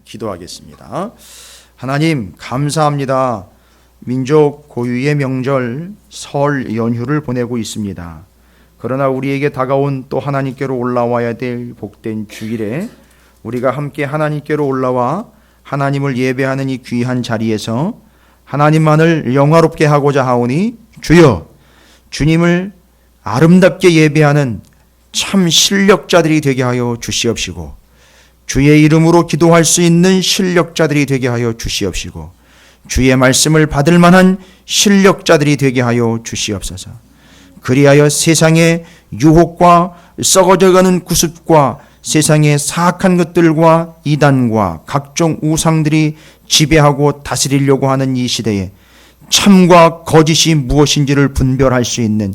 기도하겠습니다. 하나님 감사합니다. 민족 고유의 명절 설 연휴를 보내고 있습니다. 그러나 우리에게 다가온 또 하나님께로 올라와야 될 복된 주일에 우리가 함께 하나님께로 올라와 하나님을 예배하는 이 귀한 자리에서 하나님만을 영화롭게 하고자 하오니 주여, 주님을 아름답게 예배하는 참 실력자들이 되게 하여 주시옵시고, 주의 이름으로 기도할 수 있는 실력자들이 되게 하여 주시옵시고, 주의 말씀을 받을 만한 실력자들이 되게 하여 주시옵소서. 그리하여 세상의 유혹과 썩어져가는 구습과 세상의 사악한 것들과 이단과 각종 우상들이 지배하고 다스리려고 하는 이 시대에 참과 거짓이 무엇인지를 분별할 수 있는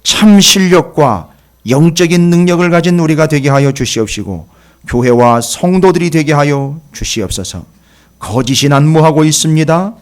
참 실력과 영적인 능력을 가진 우리가 되게 하여 주시옵시고, 교회와 성도들이 되게 하여 주시옵소서. 거짓이 난무하고 있습니다.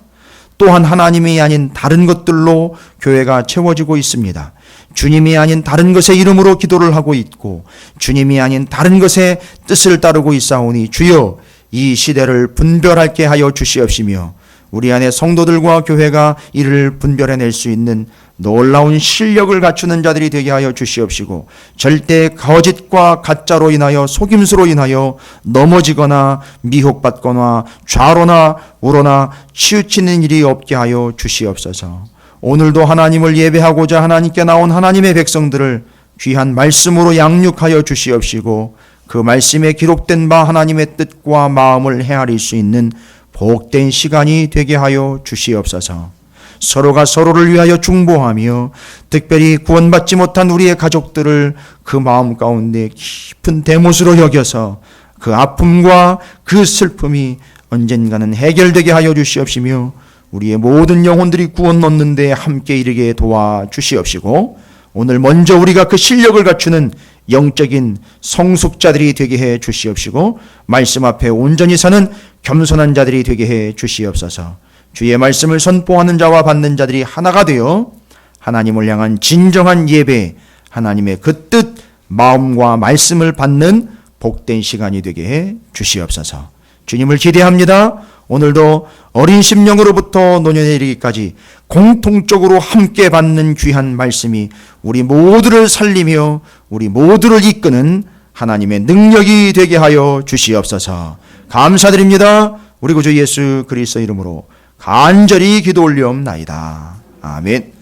또한 하나님이 아닌 다른 것들로 교회가 채워지고 있습니다. 주님이 아닌 다른 것의 이름으로 기도를 하고 있고 주님이 아닌 다른 것의 뜻을 따르고 있사오니 주여, 이 시대를 분별하게 하여 주시옵시며 우리 안에 성도들과 교회가 이를 분별해낼 수 있는 놀라운 실력을 갖추는 자들이 되게 하여 주시옵시고, 절대 거짓과 가짜로 인하여 속임수로 인하여 넘어지거나 미혹받거나 좌로나 우로나 치우치는 일이 없게 하여 주시옵소서. 오늘도 하나님을 예배하고자 하나님께 나온 하나님의 백성들을 귀한 말씀으로 양육하여 주시옵시고, 그 말씀에 기록된 바 하나님의 뜻과 마음을 헤아릴 수 있는 복된 시간이 되게 하여 주시옵소서. 서로가 서로를 위하여 중보하며 특별히 구원받지 못한 우리의 가족들을 그 마음 가운데 깊은 대못으로 여겨서 그 아픔과 그 슬픔이 언젠가는 해결되게 하여 주시옵시며 우리의 모든 영혼들이 구원 얻는 데 함께 이르게 도와주시옵시고, 오늘 먼저 우리가 그 실력을 갖추는 영적인 성숙자들이 되게 해 주시옵시고, 말씀 앞에 온전히 사는 겸손한 자들이 되게 해 주시옵소서. 주의 말씀을 선포하는 자와 받는 자들이 하나가 되어 하나님을 향한 진정한 예배, 하나님의 그 뜻, 마음과 말씀을 받는 복된 시간이 되게 해 주시옵소서. 주님을 기대합니다. 오늘도 어린 심령으로부터 노년에 이르기까지 공통적으로 함께 받는 귀한 말씀이 우리 모두를 살리며 우리 모두를 이끄는 하나님의 능력이 되게 하여 주시옵소서. 감사드립니다. 우리 구주 예수 그리스도 이름으로 간절히 기도 올리옵나이다. 아멘.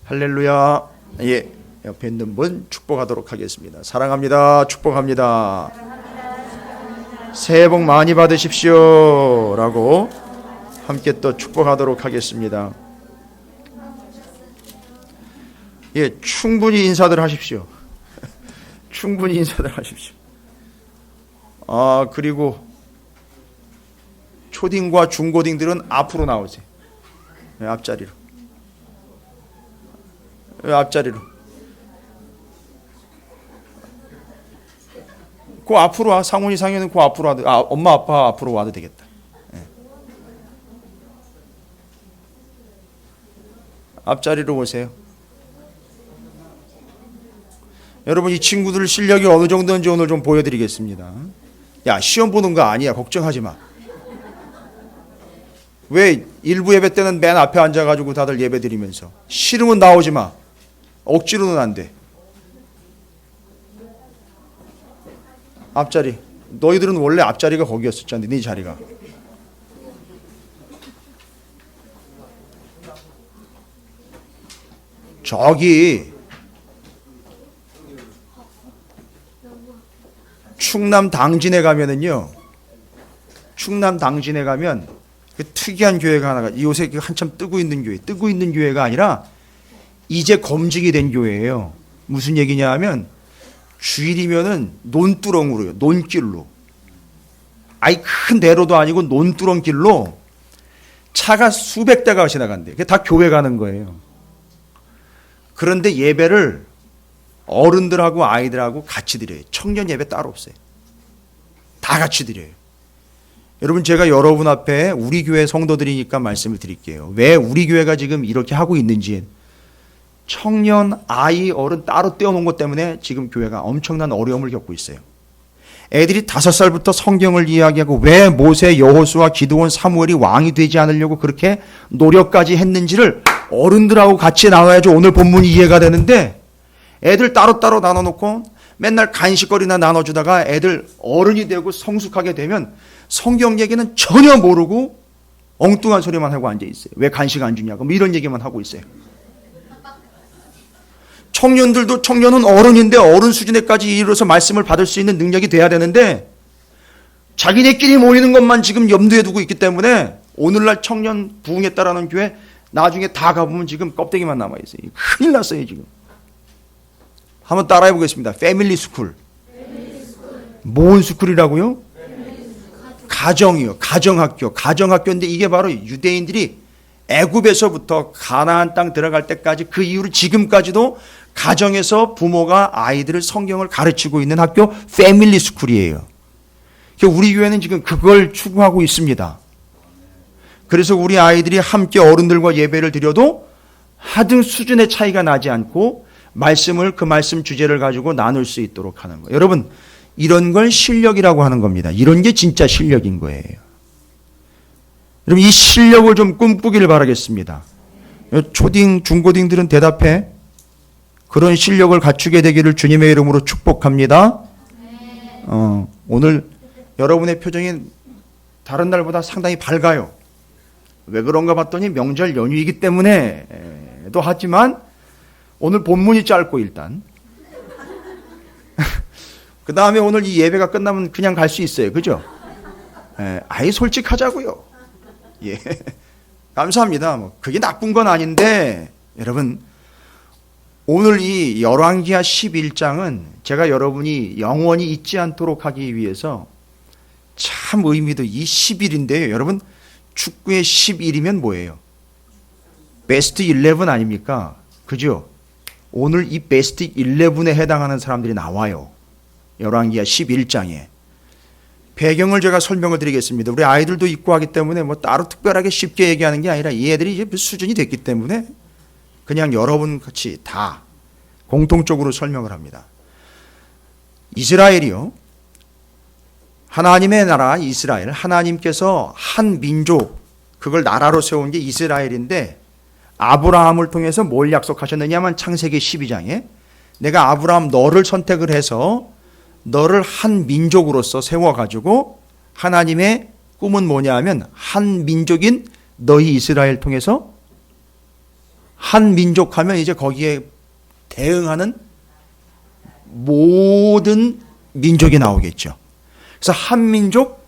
할렐루야. 예, 옆에 있는 분 축복하도록 하겠습니다. 사랑합니다. 축복합니다. 새해 복 많이 받으십시오 라고 함께 또 축복하도록 하겠습니다. 예, 충분히 인사들 하십시오. 충분히 인사들 하십시오. 그리고 초딩과 중고딩들은 앞으로 나오세요. 네, 앞자리로. 앞자리로. 그 앞으로 와. 상훈이 상현은 그 앞으로 와도, 엄마 아빠 앞으로 와도 되겠다. 네. 앞자리로 오세요. 여러분, 이 친구들 실력이 어느 정도인지 오늘 좀 보여드리겠습니다. 야, 시험 보는 거 아니야. 걱정하지 마. 왜 일부 예배 때는 맨 앞에 앉아가지고 다들 예배 드리면서 싫으면 나오지 마. 억지로는 안 돼. 앞자리. 너희들은 원래 앞자리가 거기였었잖아. 네 자리가. 저기 충남 당진에 가면은요. 충남 당진에 가면 그 특이한 교회가 하나가 요새 한참 뜨고 있는 교회. 뜨고 있는 교회가 아니라 이제 검증이 된 교회예요. 무슨 얘기냐 하면 주일이면은 논두렁으로요. 논길로. 아이 큰 대로도 아니고 논두렁길로 차가 수백 대가 지나간대. 그게 다 교회 가는 거예요. 그런데 예배를 어른들하고 아이들하고 같이 드려요. 청년 예배 따로 없어요. 다 같이 드려요. 여러분, 제가 여러분 앞에 우리 교회 성도들이니까 말씀을 드릴게요. 왜 우리 교회가 지금 이렇게 하고 있는지. 청년, 아이, 어른 따로 떼어놓은 것 때문에 지금 교회가 엄청난 어려움을 겪고 있어요. 애들이 5살부터 성경을 이야기하고 왜 모세, 여호수아, 기드온, 사무엘이 왕이 되지 않으려고 그렇게 노력까지 했는지를 어른들하고 같이 나와야지 오늘 본문이 이해가 되는데, 애들 따로따로 나눠놓고 맨날 간식거리나 나눠주다가 애들 어른이 되고 성숙하게 되면 성경 얘기는 전혀 모르고 엉뚱한 소리만 하고 앉아있어요. 왜 간식 안 주냐고 뭐 이런 얘기만 하고 있어요. 청년은 어른인데 어른 수준에까지 이르러서 말씀을 받을 수 있는 능력이 돼야 되는데, 자기네끼리 모이는 것만 지금 염두에 두고 있기 때문에 오늘날 청년 부흥했다라는 교회 나중에 다 가보면 지금 껍데기만 남아있어요. 큰일 났어요 지금. 한번 따라해 보겠습니다. 패밀리 스쿨. 뭔 스쿨이라고요? 가정이요. 가정학교. 가정학교인데 이게 바로 유대인들이 애굽에서부터 가나안 땅 들어갈 때까지 그 이후로 지금까지도 가정에서 부모가 아이들을 성경을 가르치고 있는 학교, 패밀리 스쿨이에요. 우리 교회는 지금 그걸 추구하고 있습니다. 그래서 우리 아이들이 함께 어른들과 예배를 드려도 하등 수준의 차이가 나지 않고 말씀을, 그 말씀 주제를 가지고 나눌 수 있도록 하는 거예요. 여러분, 이런 걸 실력이라고 하는 겁니다. 이런 게 진짜 실력인 거예요. 여러분, 이 실력을 좀 꿈꾸기를 바라겠습니다. 초딩, 중고딩들은 대답해. 그런 실력을 갖추게 되기를 주님의 이름으로 축복합니다. 오늘 여러분의 표정이 다른 날보다 상당히 밝아요. 왜 그런가 봤더니 명절 연휴이기 때문에도 하지만 오늘 본문이 짧고 일단 그 다음에 오늘 이 예배가 끝나면 그냥 갈 수 있어요. 그죠? 아예 솔직하자고요. 예. 감사합니다. 뭐 그게 나쁜 건 아닌데, 여러분, 오늘 이 열왕기하 11장은 제가 여러분이 영원히 잊지 않도록 하기 위해서 참 의미도 이 10일인데요. 여러분, 축구의 10일이면 뭐예요? 베스트 11 아닙니까? 그죠? 오늘 이 베스트 11에 해당하는 사람들이 나와요. 열왕기하 11장에. 배경을 제가 설명을 드리겠습니다. 우리 아이들도 있고 하기 때문에 뭐 따로 특별하게 쉽게 얘기하는 게 아니라 이 애들이 이제 수준이 됐기 때문에 그냥 여러분 같이 다 공통적으로 설명을 합니다. 이스라엘이요. 하나님의 나라 이스라엘, 하나님께서 한 민족, 그걸 나라로 세운 게 이스라엘인데, 아브라함을 통해서 뭘 약속하셨느냐면 창세기 12장에 내가 아브라함 너를 선택을 해서 너를 한 민족으로서 세워가지고, 하나님의 꿈은 뭐냐 하면 한 민족인 너희 이스라엘 통해서, 한 민족 하면 이제 거기에 대응하는 모든 민족이 나오겠죠. 그래서 한 민족,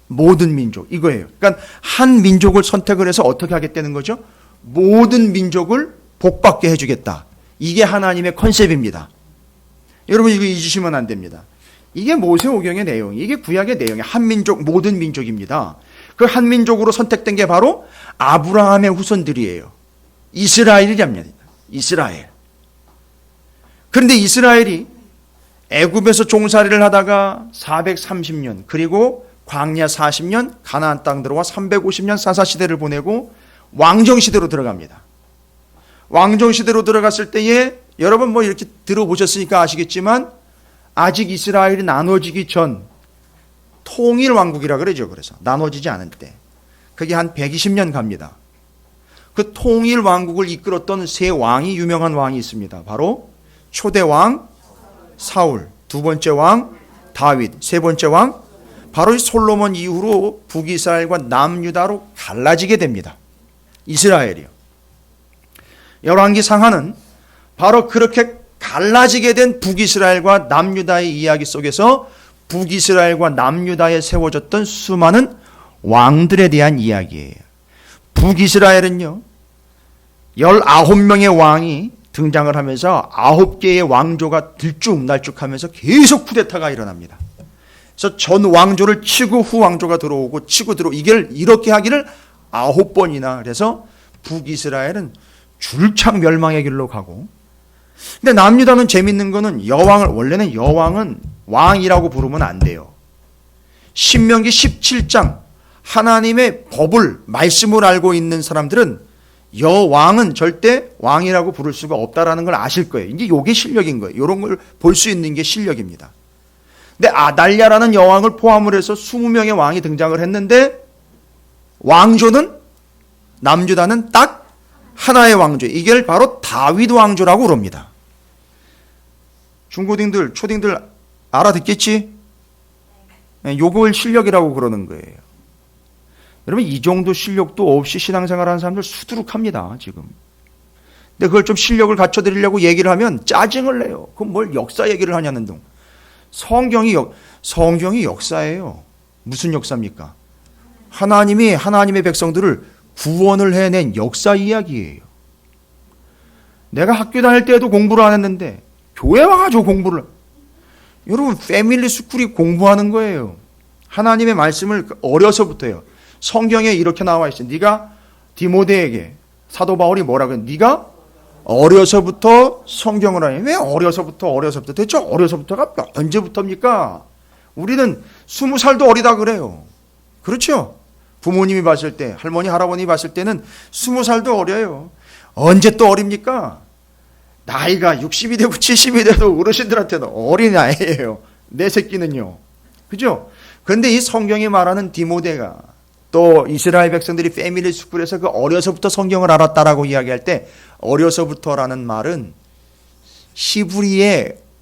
모든 민족 이거예요. 그러니까 한 민족을 선택을 해서 어떻게 하겠다는 거죠? 모든 민족을 복받게 해주겠다. 이게 하나님의 컨셉입니다. 여러분 이거 잊으시면 안 됩니다. 이게 모세오경의 내용, 이게 구약의 내용이 한 민족, 모든 민족입니다. 그 한 민족으로 선택된 게 바로 아브라함의 후손들이에요. 이스라엘이랍니다. 이스라엘. 그런데 이스라엘이 애굽에서 종살이를 하다가 430년, 그리고 광야 40년, 가나안 땅 들어와 350년 사사시대를 보내고 왕정시대로 들어갑니다. 왕정시대로 들어갔을 때에 여러분 뭐 이렇게 들어보셨으니까 아시겠지만, 아직 이스라엘이 나눠지기 전 통일왕국이라 그러죠. 그래서 나눠지지 않은 때 그게 한 120년 갑니다. 그 통일왕국을 이끌었던 세 왕이, 유명한 왕이 있습니다. 바로 초대왕 사울, 두 번째 왕 다윗, 세 번째 왕, 바로 솔로몬 이후로 북이스라엘과 남유다로 갈라지게 됩니다. 이스라엘이요. 열왕기 상하는 바로 그렇게 갈라지게 된 북이스라엘과 남유다의 이야기 속에서 북이스라엘과 남유다에 세워졌던 수많은 왕들에 대한 이야기예요. 북이스라엘은요, 19명의 왕이 등장을 하면서 9개의 왕조가 들쭉날쭉하면서 계속 쿠데타가 일어납니다. 그래서 전 왕조를 치고 후 왕조가 들어오고 치고 들어오고, 이걸 이렇게 하기를 9번이나. 그래서 북이스라엘은 줄창 멸망의 길로 가고, 근데 남유다는 재밌는 거는 여왕을, 원래는 여왕은 왕이라고 부르면 안 돼요. 신명기 17장 하나님의 법을, 말씀을 알고 있는 사람들은 여왕은 절대 왕이라고 부를 수가 없다라는 걸 아실 거예요. 이제 이게 실력인 거예요. 이런 걸 볼 수 있는 게 실력입니다. 근데 아달랴라는 여왕을 포함을 해서 20명의 왕이 등장을 했는데 왕조는 남유다는 딱 하나의 왕조. 이게 바로 다윗 왕조라고 그럽니다. 중고딩들, 초딩들 알아듣겠지? 요걸 실력이라고 그러는 거예요. 여러분 이 정도 실력도 없이 신앙생활하는 사람들 수두룩합니다 지금. 근데 그걸 좀 실력을 갖춰드리려고 얘기를 하면 짜증을 내요. 그럼 뭘 역사 얘기를 하냐는 둥. 성경이 역사예요. 무슨 역사입니까? 하나님이 하나님의 백성들을 구원을 해낸 역사 이야기예요. 내가 학교 다닐 때도 공부를 안 했는데 교회 와가지고 공부를. 여러분 패밀리 스쿨이 공부하는 거예요. 하나님의 말씀을 어려서부터요. 성경에 이렇게 나와 있어요. 네가 디모데에게 사도 바울이 뭐라고 해요? 네가 어려서부터 성경을 하니. 왜 어려서부터? 대체 어려서부터가 언제부터입니까? 우리는 20살도 어리다 그래요. 그렇죠? 부모님이 봤을 때, 할머니, 할아버님이 봤을 때는 20살도 어려요. 언제 또 어립니까? 나이가 60이 되고 70이 돼도 어르신들한테는 어린 나이예요. 내 새끼는요. 그죠? 그런데 이 성경이 말하는 디모데가 또 이스라엘 백성들이 패밀리 스쿨에서 그 어려서부터 성경을 알았다라고 이야기할 때 어려서부터라는 말은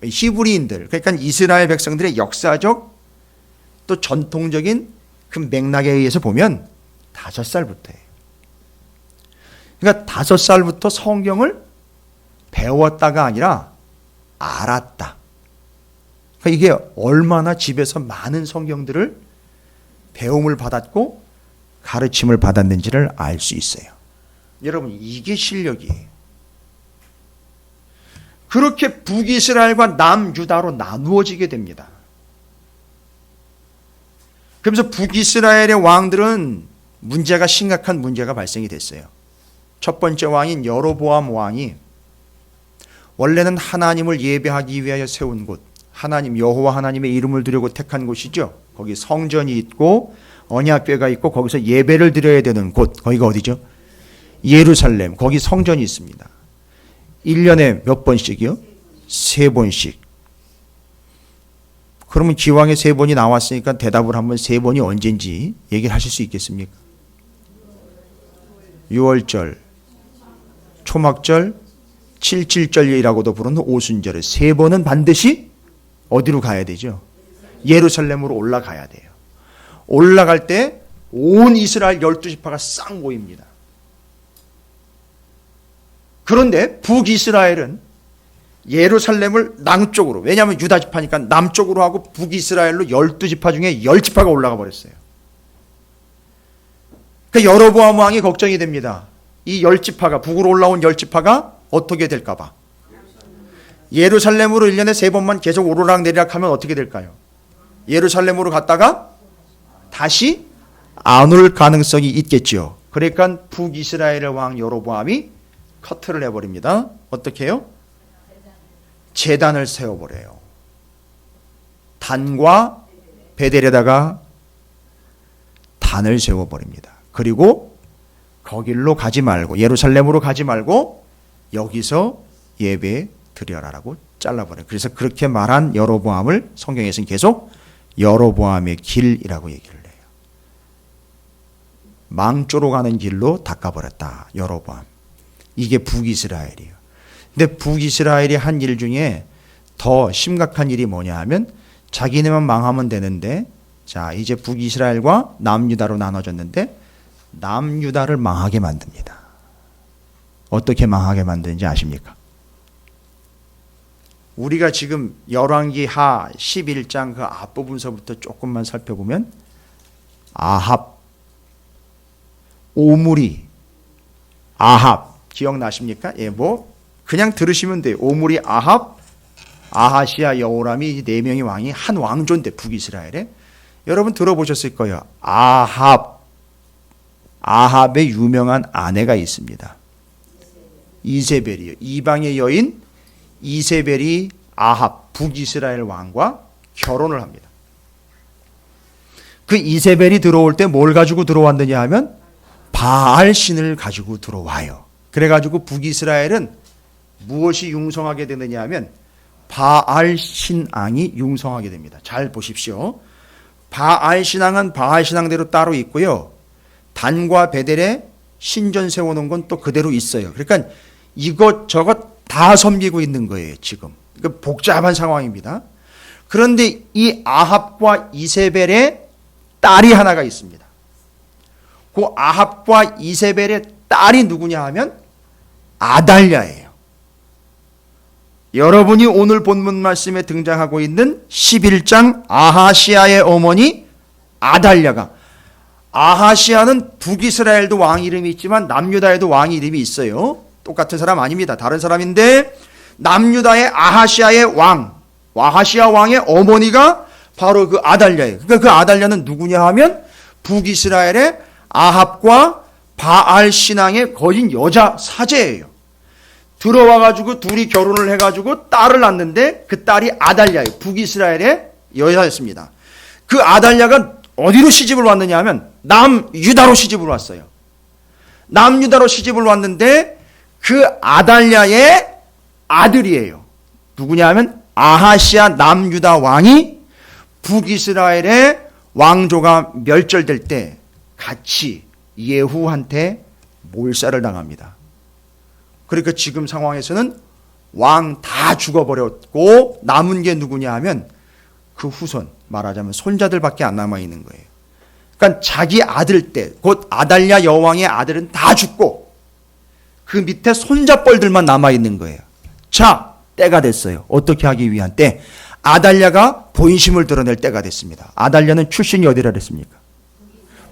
히브리인들, 그러니까 이스라엘 백성들의 역사적 또 전통적인 그 맥락에 의해서 보면 5살부터예요. 그러니까 5살부터 성경을 배웠다가 아니라 알았다. 그러니까 이게 얼마나 집에서 많은 성경들을 배움을 받았고 가르침을 받았는지를 알 수 있어요. 여러분 이게 실력이에요. 그렇게 북이스라엘과 남유다로 나누어지게 됩니다. 그러면서 북이스라엘의 왕들은 심각한 문제가 발생이 됐어요. 첫 번째 왕인 여로보암 왕이 원래는 하나님을 예배하기 위하여 세운 곳, 하나님 여호와 하나님의 이름을 드리고 택한 곳이죠. 거기 성전이 있고 언약궤가 있고 거기서 예배를 드려야 되는 곳, 거기가 어디죠? 예루살렘. 거기 성전이 있습니다. 1년에 몇 번씩이요? 3번씩. 그러면 기왕에 3번이 나왔으니까 대답을 한번 3번이 언젠지 얘기를 하실 수 있겠습니까? 6월절, 초막절, 7.7절이라고도 부르는 오순절에 3번은 반드시 어디로 가야 되죠? 예루살렘으로 올라가야 돼요. 올라갈 때 온 이스라엘 12지파가 싹 모입니다. 그런데 북이스라엘은 예루살렘을 남쪽으로, 왜냐하면 유다지파니까 남쪽으로 하고 북이스라엘로 12지파 중에 10지파가 올라가 버렸어요. 그러니까 여로보암 왕이 걱정이 됩니다. 이 10지파가, 북으로 올라온 10지파가 어떻게 될까 봐. 예루살렘으로 1년에 3번만 계속 오르락내리락 하면 어떻게 될까요? 예루살렘으로 갔다가 다시 안 올 가능성이 있겠죠. 그러니까 북이스라엘의 왕 여로보암이 커트를 해버립니다. 어떻게 해요? 제단을 세워버려요. 단과 베델에다가 단을 세워버립니다. 그리고 거길로 가지 말고, 예루살렘으로 가지 말고 여기서 예배 드려라라고 잘라버려요. 그래서 그렇게 말한 여로보암을 성경에서는 계속 여로보암의 길이라고 얘기를 해요. 망조로 가는 길로 닦아버렸다. 여로보암. 이게 북이스라엘이에요. 근데 북이스라엘이 한 일 중에 더 심각한 일이 뭐냐 하면 자기네만 망하면 되는데, 자 이제 북이스라엘과 남유다로 나눠졌는데 남유다를 망하게 만듭니다. 어떻게 망하게 만드는지 아십니까? 우리가 지금 열왕기하 11장 그 앞부분서부터 조금만 살펴보면 아합, 오므리, 아합 기억나십니까? 예, 뭐 그냥 들으시면 돼요. 오므리, 아합, 아하시아, 여호람이 이 4명의 왕이 한 왕조인데 북이스라엘에. 여러분 들어보셨을 거예요. 아합의 유명한 아내가 있습니다. 이세벨이요. 이방의 여인 이세벨이 아합 북이스라엘 왕과 결혼을 합니다. 그 이세벨이 들어올 때 뭘 가지고 들어왔느냐 하면 바알 신을 가지고 들어와요. 그래가지고 북이스라엘은 무엇이 융성하게 되느냐 하면 바알 신앙이 융성하게 됩니다. 잘 보십시오. 바알 신앙은 바알 신앙대로 따로 있고요. 단과 베델에 신전 세워놓은 건 또 그대로 있어요. 그러니까 이것저것 다 섬기고 있는 거예요, 지금. 그러니까 복잡한 상황입니다. 그런데 이 아합과 이세벨의 딸이 하나가 있습니다. 그 아합과 이세벨의 딸이 누구냐 하면 아달랴예요. 여러분이 오늘 본문 말씀에 등장하고 있는 11장 아하시아의 어머니 아달랴가, 아하시아는 북이스라엘도 왕 이름이 있지만 남유다에도 왕 이름이 있어요. 똑같은 사람 아닙니다. 다른 사람인데 남유다의 아하시아의 왕, 아하시아 왕의 어머니가 바로 그 아달랴예요. 그러니까 그 아달랴는 누구냐 하면 북이스라엘의 아합과 바알 신앙의 거진 여자 사제예요. 들어와가지고 둘이 결혼을 해가지고 딸을 낳는데 그 딸이 아달랴예요. 북이스라엘의 여자였습니다. 그 아달랴가 어디로 시집을 왔느냐 하면 남유다로 시집을 왔어요. 남유다로 시집을 왔는데 그 아달랴의 아들이에요. 누구냐 하면 아하시아 남유다 왕이 북이스라엘의 왕조가 멸절될 때 같이 예후한테 몰살을 당합니다. 그러니까 지금 상황에서는 왕 다 죽어버렸고 남은 게 누구냐 하면 그 후손, 말하자면 손자들밖에 안 남아있는 거예요. 그러니까 자기 아들 때, 곧 아달랴 여왕의 아들은 다 죽고 그 밑에 손자뻘들만 남아있는 거예요. 자, 때가 됐어요. 어떻게 하기 위한 때? 아달랴가 본심을 드러낼 때가 됐습니다. 아달랴는 출신이 어디라 그랬습니까?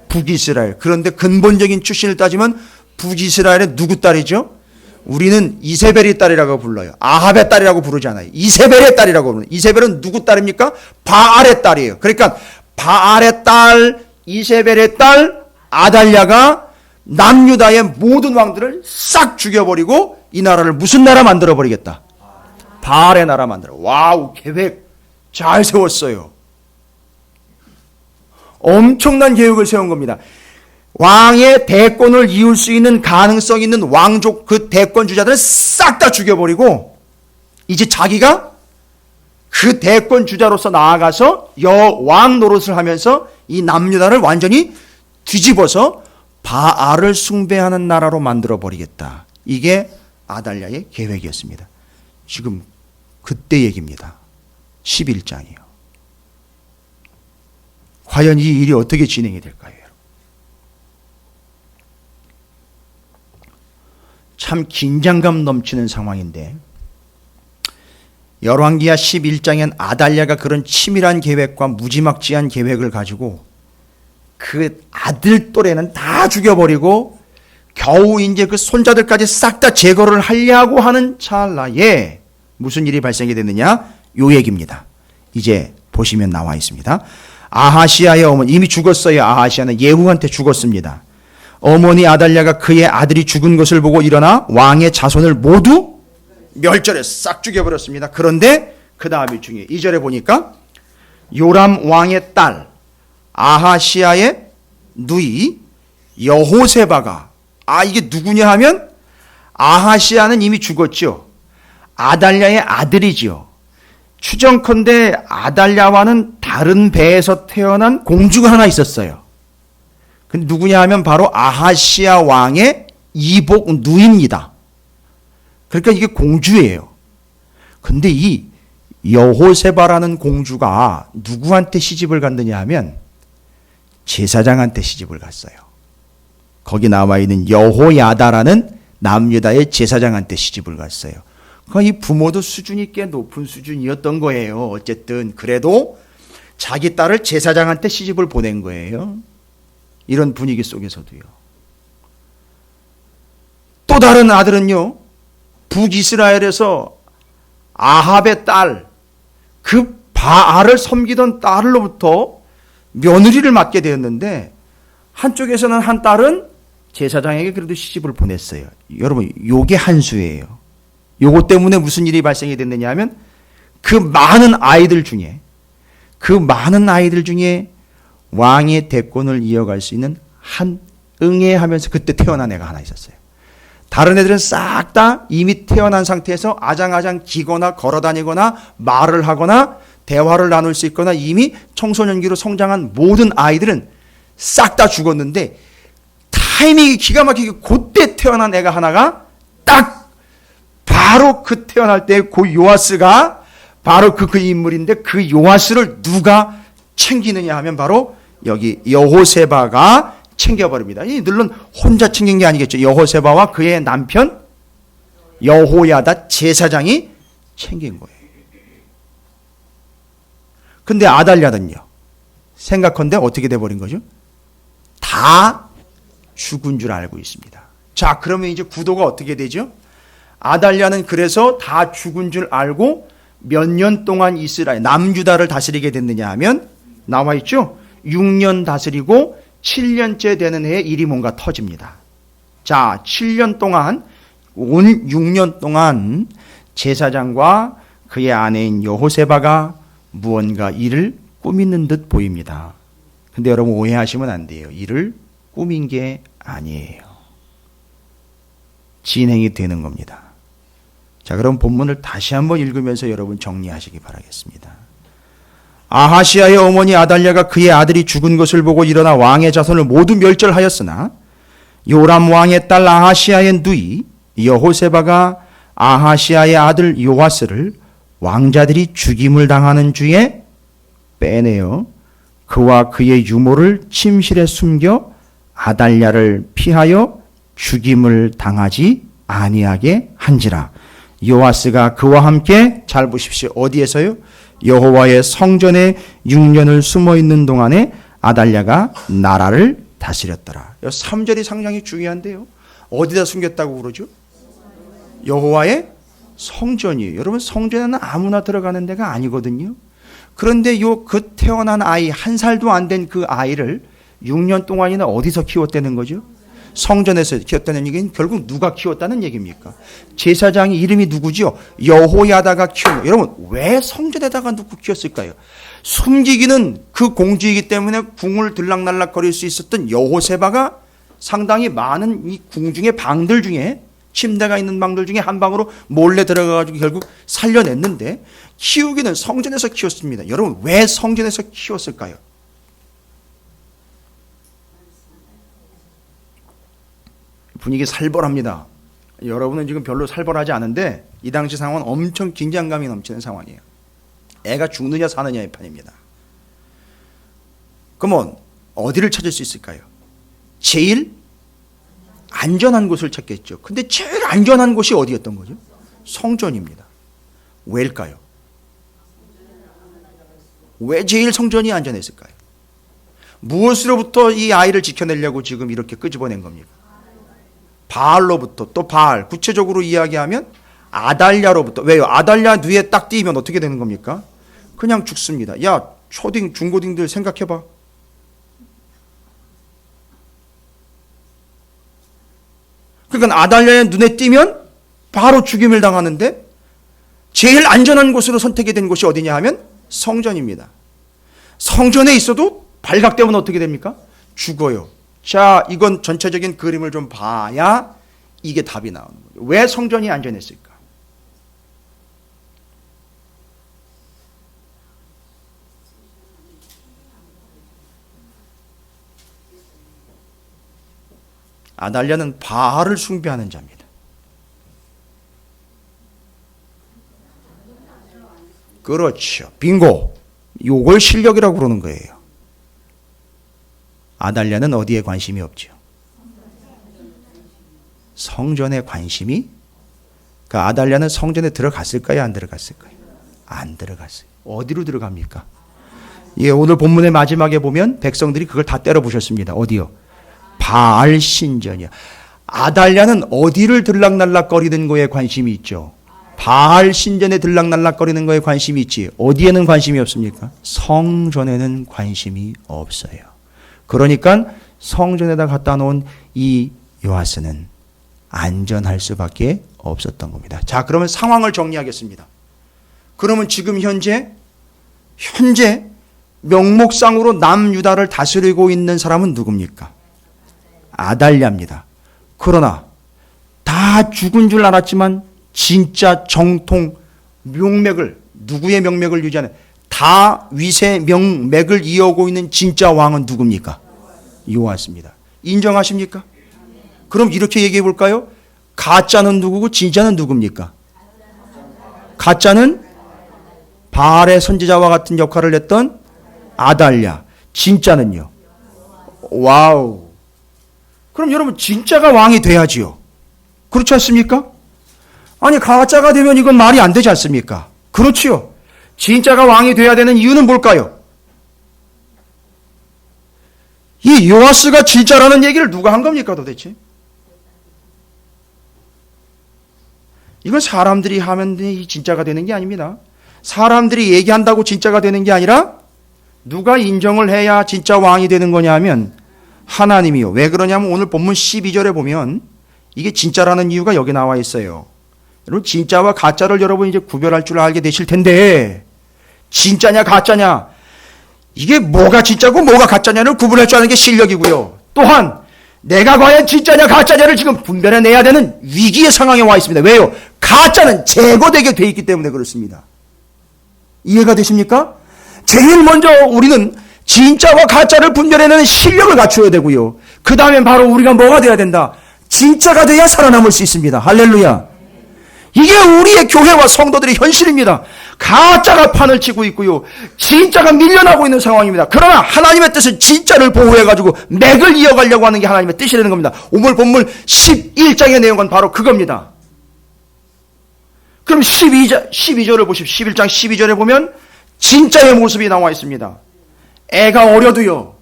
북이스라엘. 그런데 근본적인 출신을 따지면 북이스라엘의 누구 딸이죠? 우리는 이세벨의 딸이라고 불러요. 아합의 딸이라고 부르지 않아요. 이세벨의 딸이라고 부르는. 이세벨은 누구 딸입니까? 바알의 딸이에요. 그러니까 바알의 딸, 이세벨의 딸 아달랴가 남유다의 모든 왕들을 싹 죽여버리고 이 나라를 무슨 나라 만들어버리겠다? 바알의 나라 만들어. 와우, 계획 잘 세웠어요. 엄청난 계획을 세운 겁니다. 왕의 대권을 이을 수 있는 가능성 있는 왕족 그 대권 주자들을 싹 다 죽여버리고 이제 자기가 그 대권 주자로서 나아가서 여왕 노릇을 하면서 이 남유다를 완전히 뒤집어서 바알을 숭배하는 나라로 만들어버리겠다. 이게 아달랴의 계획이었습니다. 지금 그때 얘기입니다. 11장이요. 과연 이 일이 어떻게 진행이 될까요? 참 긴장감 넘치는 상황인데 열왕기하 11장엔 아달랴가 그런 치밀한 계획과 무지막지한 계획을 가지고 그 아들 또래는 다 죽여버리고 겨우 이제 그 손자들까지 싹 다 제거를 하려고 하는 찰나에 무슨 일이 발생이 됐느냐? 요 얘기입니다. 이제 보시면 나와 있습니다. 아하시아의 어머니, 이미 죽었어요. 아하시아는 예후한테 죽었습니다. 어머니 아달랴가 그의 아들이 죽은 것을 보고 일어나 왕의 자손을 모두 멸절해 싹 죽여버렸습니다. 그런데 그 다음이 중요해요. 2절에 보니까 요람 왕의 딸 아하시아의 누이 여호세바가, 이게 누구냐 하면 아하시아는 이미 죽었죠. 아달랴의 아들이죠. 추정컨대 아달랴와는 다른 배에서 태어난 공주가 하나 있었어요. 근데 누구냐 하면 바로 아하시아 왕의 이복 누이입니다. 그러니까 이게 공주예요. 근데 이 여호세바라는 공주가 누구한테 시집을 갔느냐 하면 제사장한테 시집을 갔어요. 거기 나와 있는 여호야다라는 남유다의 제사장한테 시집을 갔어요. 그러니까 이 부모도 수준이 꽤 높은 수준이었던 거예요. 어쨌든 그래도 자기 딸을 제사장한테 시집을 보낸 거예요. 이런 분위기 속에서도요. 또 다른 아들은요, 북이스라엘에서 아합의 딸, 그 바알을 섬기던 딸로부터 며느리를 맡게 되었는데, 한쪽에서는 한 딸은 제사장에게 그래도 시집을 보냈어요. 여러분, 요게 한 수예요. 요것 때문에 무슨 일이 발생이 됐느냐 하면 그 많은 아이들 중에 왕의 대권을 이어갈 수 있는 한 응애하면서 그때 태어난 애가 하나 있었어요. 다른 애들은 싹 다 이미 태어난 상태에서 아장아장 기거나 걸어다니거나 말을 하거나 대화를 나눌 수 있거나 이미 청소년기로 성장한 모든 아이들은 싹 다 죽었는데 타이밍이 기가 막히게 그때 태어난 애가 하나가 딱 바로 그 태어날 때 그 요아스가 바로 그 인물인데 그 요아스를 누가 챙기느냐 하면 바로 여기 여호세바가 챙겨버립니다. 물론 혼자 챙긴 게 아니겠죠. 여호세바와 그의 남편 여호야다 제사장이 챙긴 거예요. 근데 아달랴는요, 생각컨대 어떻게 돼버린 거죠? 다 죽은 줄 알고 있습니다. 자, 그러면 이제 구도가 어떻게 되죠? 아달랴는 그래서 다 죽은 줄 알고 몇 년 동안 이스라엘 남유다를 다스리게 됐느냐 하면 나와 있죠. 6년 다스리고 7년째 되는 해에 일이 뭔가 터집니다. 자, 7년 동안 6년 동안 제사장과 그의 아내인 여호세바가 무언가 일을 꾸미는 듯 보입니다. 근데 여러분 오해하시면 안 돼요. 일을 꾸민 게 아니에요. 진행이 되는 겁니다. 자, 그럼 본문을 다시 한번 읽으면서 여러분 정리하시기 바라겠습니다. 아하시아의 어머니 아달랴가 그의 아들이 죽은 것을 보고 일어나 왕의 자손을 모두 멸절하였으나 요람 왕의 딸 아하시아의 누이 여호세바가 아하시아의 아들 요아스를 왕자들이 죽임을 당하는 주에 빼내어 그와 그의 유모를 침실에 숨겨 아달랴를 피하여 죽임을 당하지 아니하게 한지라. 요아스가 그와 함께, 잘 보십시오. 어디에서요? 여호와의 성전에 6년을 숨어 있는 동안에 아달랴가 나라를 다스렸더라. 3절이 상당히 중요한데요. 어디다 숨겼다고 그러죠? 여호와의 성전이에요. 여러분, 성전에는 아무나 들어가는 데가 아니거든요. 그런데 그 태어난 아이, 1살도 안 된 그 아이를 6년 동안이나 어디서 키웠다는 거죠? 성전에서 키웠다는 얘기는 결국 누가 키웠다는 얘기입니까? 제사장이 이름이 누구죠? 여호야다가 키운 거예요. 여러분, 왜 성전에다가 놓고 키웠을까요? 숨기기는 그 공주이기 때문에 궁을 들락날락거릴 수 있었던 여호세바가 상당히 많은 이 궁중의 방들 중에, 침대가 있는 방들 중에 한 방으로 몰래 들어가가지고 결국 살려냈는데, 키우기는 성전에서 키웠습니다. 여러분, 왜 성전에서 키웠을까요? 분위기 살벌합니다. 여러분은 지금 별로 살벌하지 않은데 이 당시 상황은 엄청 긴장감이 넘치는 상황이에요. 애가 죽느냐 사느냐의 판입니다. 그러면 어디를 찾을 수 있을까요? 제일 안전한 곳을 찾겠죠. 근데 제일 안전한 곳이 어디였던 거죠? 성전입니다. 왜일까요? 왜 제일 성전이 안전했을까요? 무엇으로부터 이 아이를 지켜내려고 지금 이렇게 끄집어낸 겁니까? 바알로부터. 또 바알, 구체적으로 이야기하면 아달랴로부터. 왜요? 아달랴 뇌에 딱 띄면 어떻게 되는 겁니까? 그냥 죽습니다. 야, 초딩, 중고딩들 생각해봐. 그러니까 아달랴의 눈에 띄면 바로 죽임을 당하는데 제일 안전한 곳으로 선택이 된 곳이 어디냐 하면 성전입니다. 성전에 있어도 발각되면 어떻게 됩니까? 죽어요. 자, 이건 전체적인 그림을 좀 봐야 이게 답이 나오는 거예요. 왜 성전이 안전했을까? 아달랴는 바알을 숭배하는 자입니다. 그렇죠. 빙고. 요걸 실력이라고 그러는 거예요. 아달랴는 어디에 관심이 없죠? 성전에 관심이? 그 아달랴는 성전에 들어갔을까요? 안 들어갔을까요? 안 들어갔어요. 어디로 들어갑니까? 예, 오늘 본문의 마지막에 보면 백성들이 그걸 다 때려부셨습니다. 어디요? 바알 신전이요. 아달랴는 어디를 들락날락거리는 거에 관심이 있죠? 바알 신전에 들락날락거리는 거에 관심이 있지. 어디에는 관심이 없습니까? 성전에는 관심이 없어요. 그러니까 성전에다 갖다 놓은 이 요아스는 안전할 수밖에 없었던 겁니다. 자, 그러면 상황을 정리하겠습니다. 그러면 지금 현재 명목상으로 남유다를 다스리고 있는 사람은 누굽니까? 아달랴입니다. 그러나 다 다 죽은 줄 알았지만 진짜 정통 명맥을, 누구의 명맥을 유지하는, 다윗의 명맥을 이어오고 있는 진짜 왕은 누굽니까? 여호와였습니다. 인정하십니까? 그럼 이렇게 얘기해 볼까요? 가짜는 누구고 진짜는 누굽니까? 가짜는 바알의 선지자와 같은 역할을 했던 아달랴. 진짜는요? 와우. 그럼 여러분 진짜가 왕이 돼야지요. 그렇지 않습니까? 아니 가짜가 되면 이건 말이 안 되지 않습니까? 그렇지요. 진짜가 왕이 돼야 되는 이유는 뭘까요? 이 요아스가 진짜라는 얘기를 누가 한 겁니까 도대체? 이건 사람들이 하면 진짜가 되는 게 아닙니다. 사람들이 얘기한다고 진짜가 되는 게 아니라 누가 인정을 해야 진짜 왕이 되는 거냐 하면 하나님이요. 왜 그러냐면 오늘 본문 12절에 보면 이게 진짜라는 이유가 여기 나와 있어요. 여러분 진짜와 가짜를 여러분 이제 구별할 줄 알게 되실 텐데 진짜냐 가짜냐 이게 뭐가 진짜고 뭐가 가짜냐를 구분할 줄 아는 게 실력이고요. 또한 내가 과연 진짜냐 가짜냐를 지금 분별해내야 되는 위기의 상황에 와 있습니다. 왜요? 가짜는 제거되게 돼 있기 때문에 그렇습니다. 이해가 되십니까? 제일 먼저 우리는 진짜와 가짜를 분별해내는 실력을 갖추어야 되고요. 그 다음엔 바로 우리가 뭐가 돼야 된다? 진짜가 돼야 살아남을 수 있습니다. 할렐루야. 이게 우리의 교회와 성도들의 현실입니다. 가짜가 판을 치고 있고요. 진짜가 밀려나고 있는 상황입니다. 그러나 하나님의 뜻은 진짜를 보호해가지고 맥을 이어가려고 하는 게 하나님의 뜻이라는 겁니다. 오늘 본문 11장의 내용은 바로 그겁니다. 그럼 12절을 보십시오. 11장 12절에 보면 진짜의 모습이 나와 있습니다. 애가 어려도요.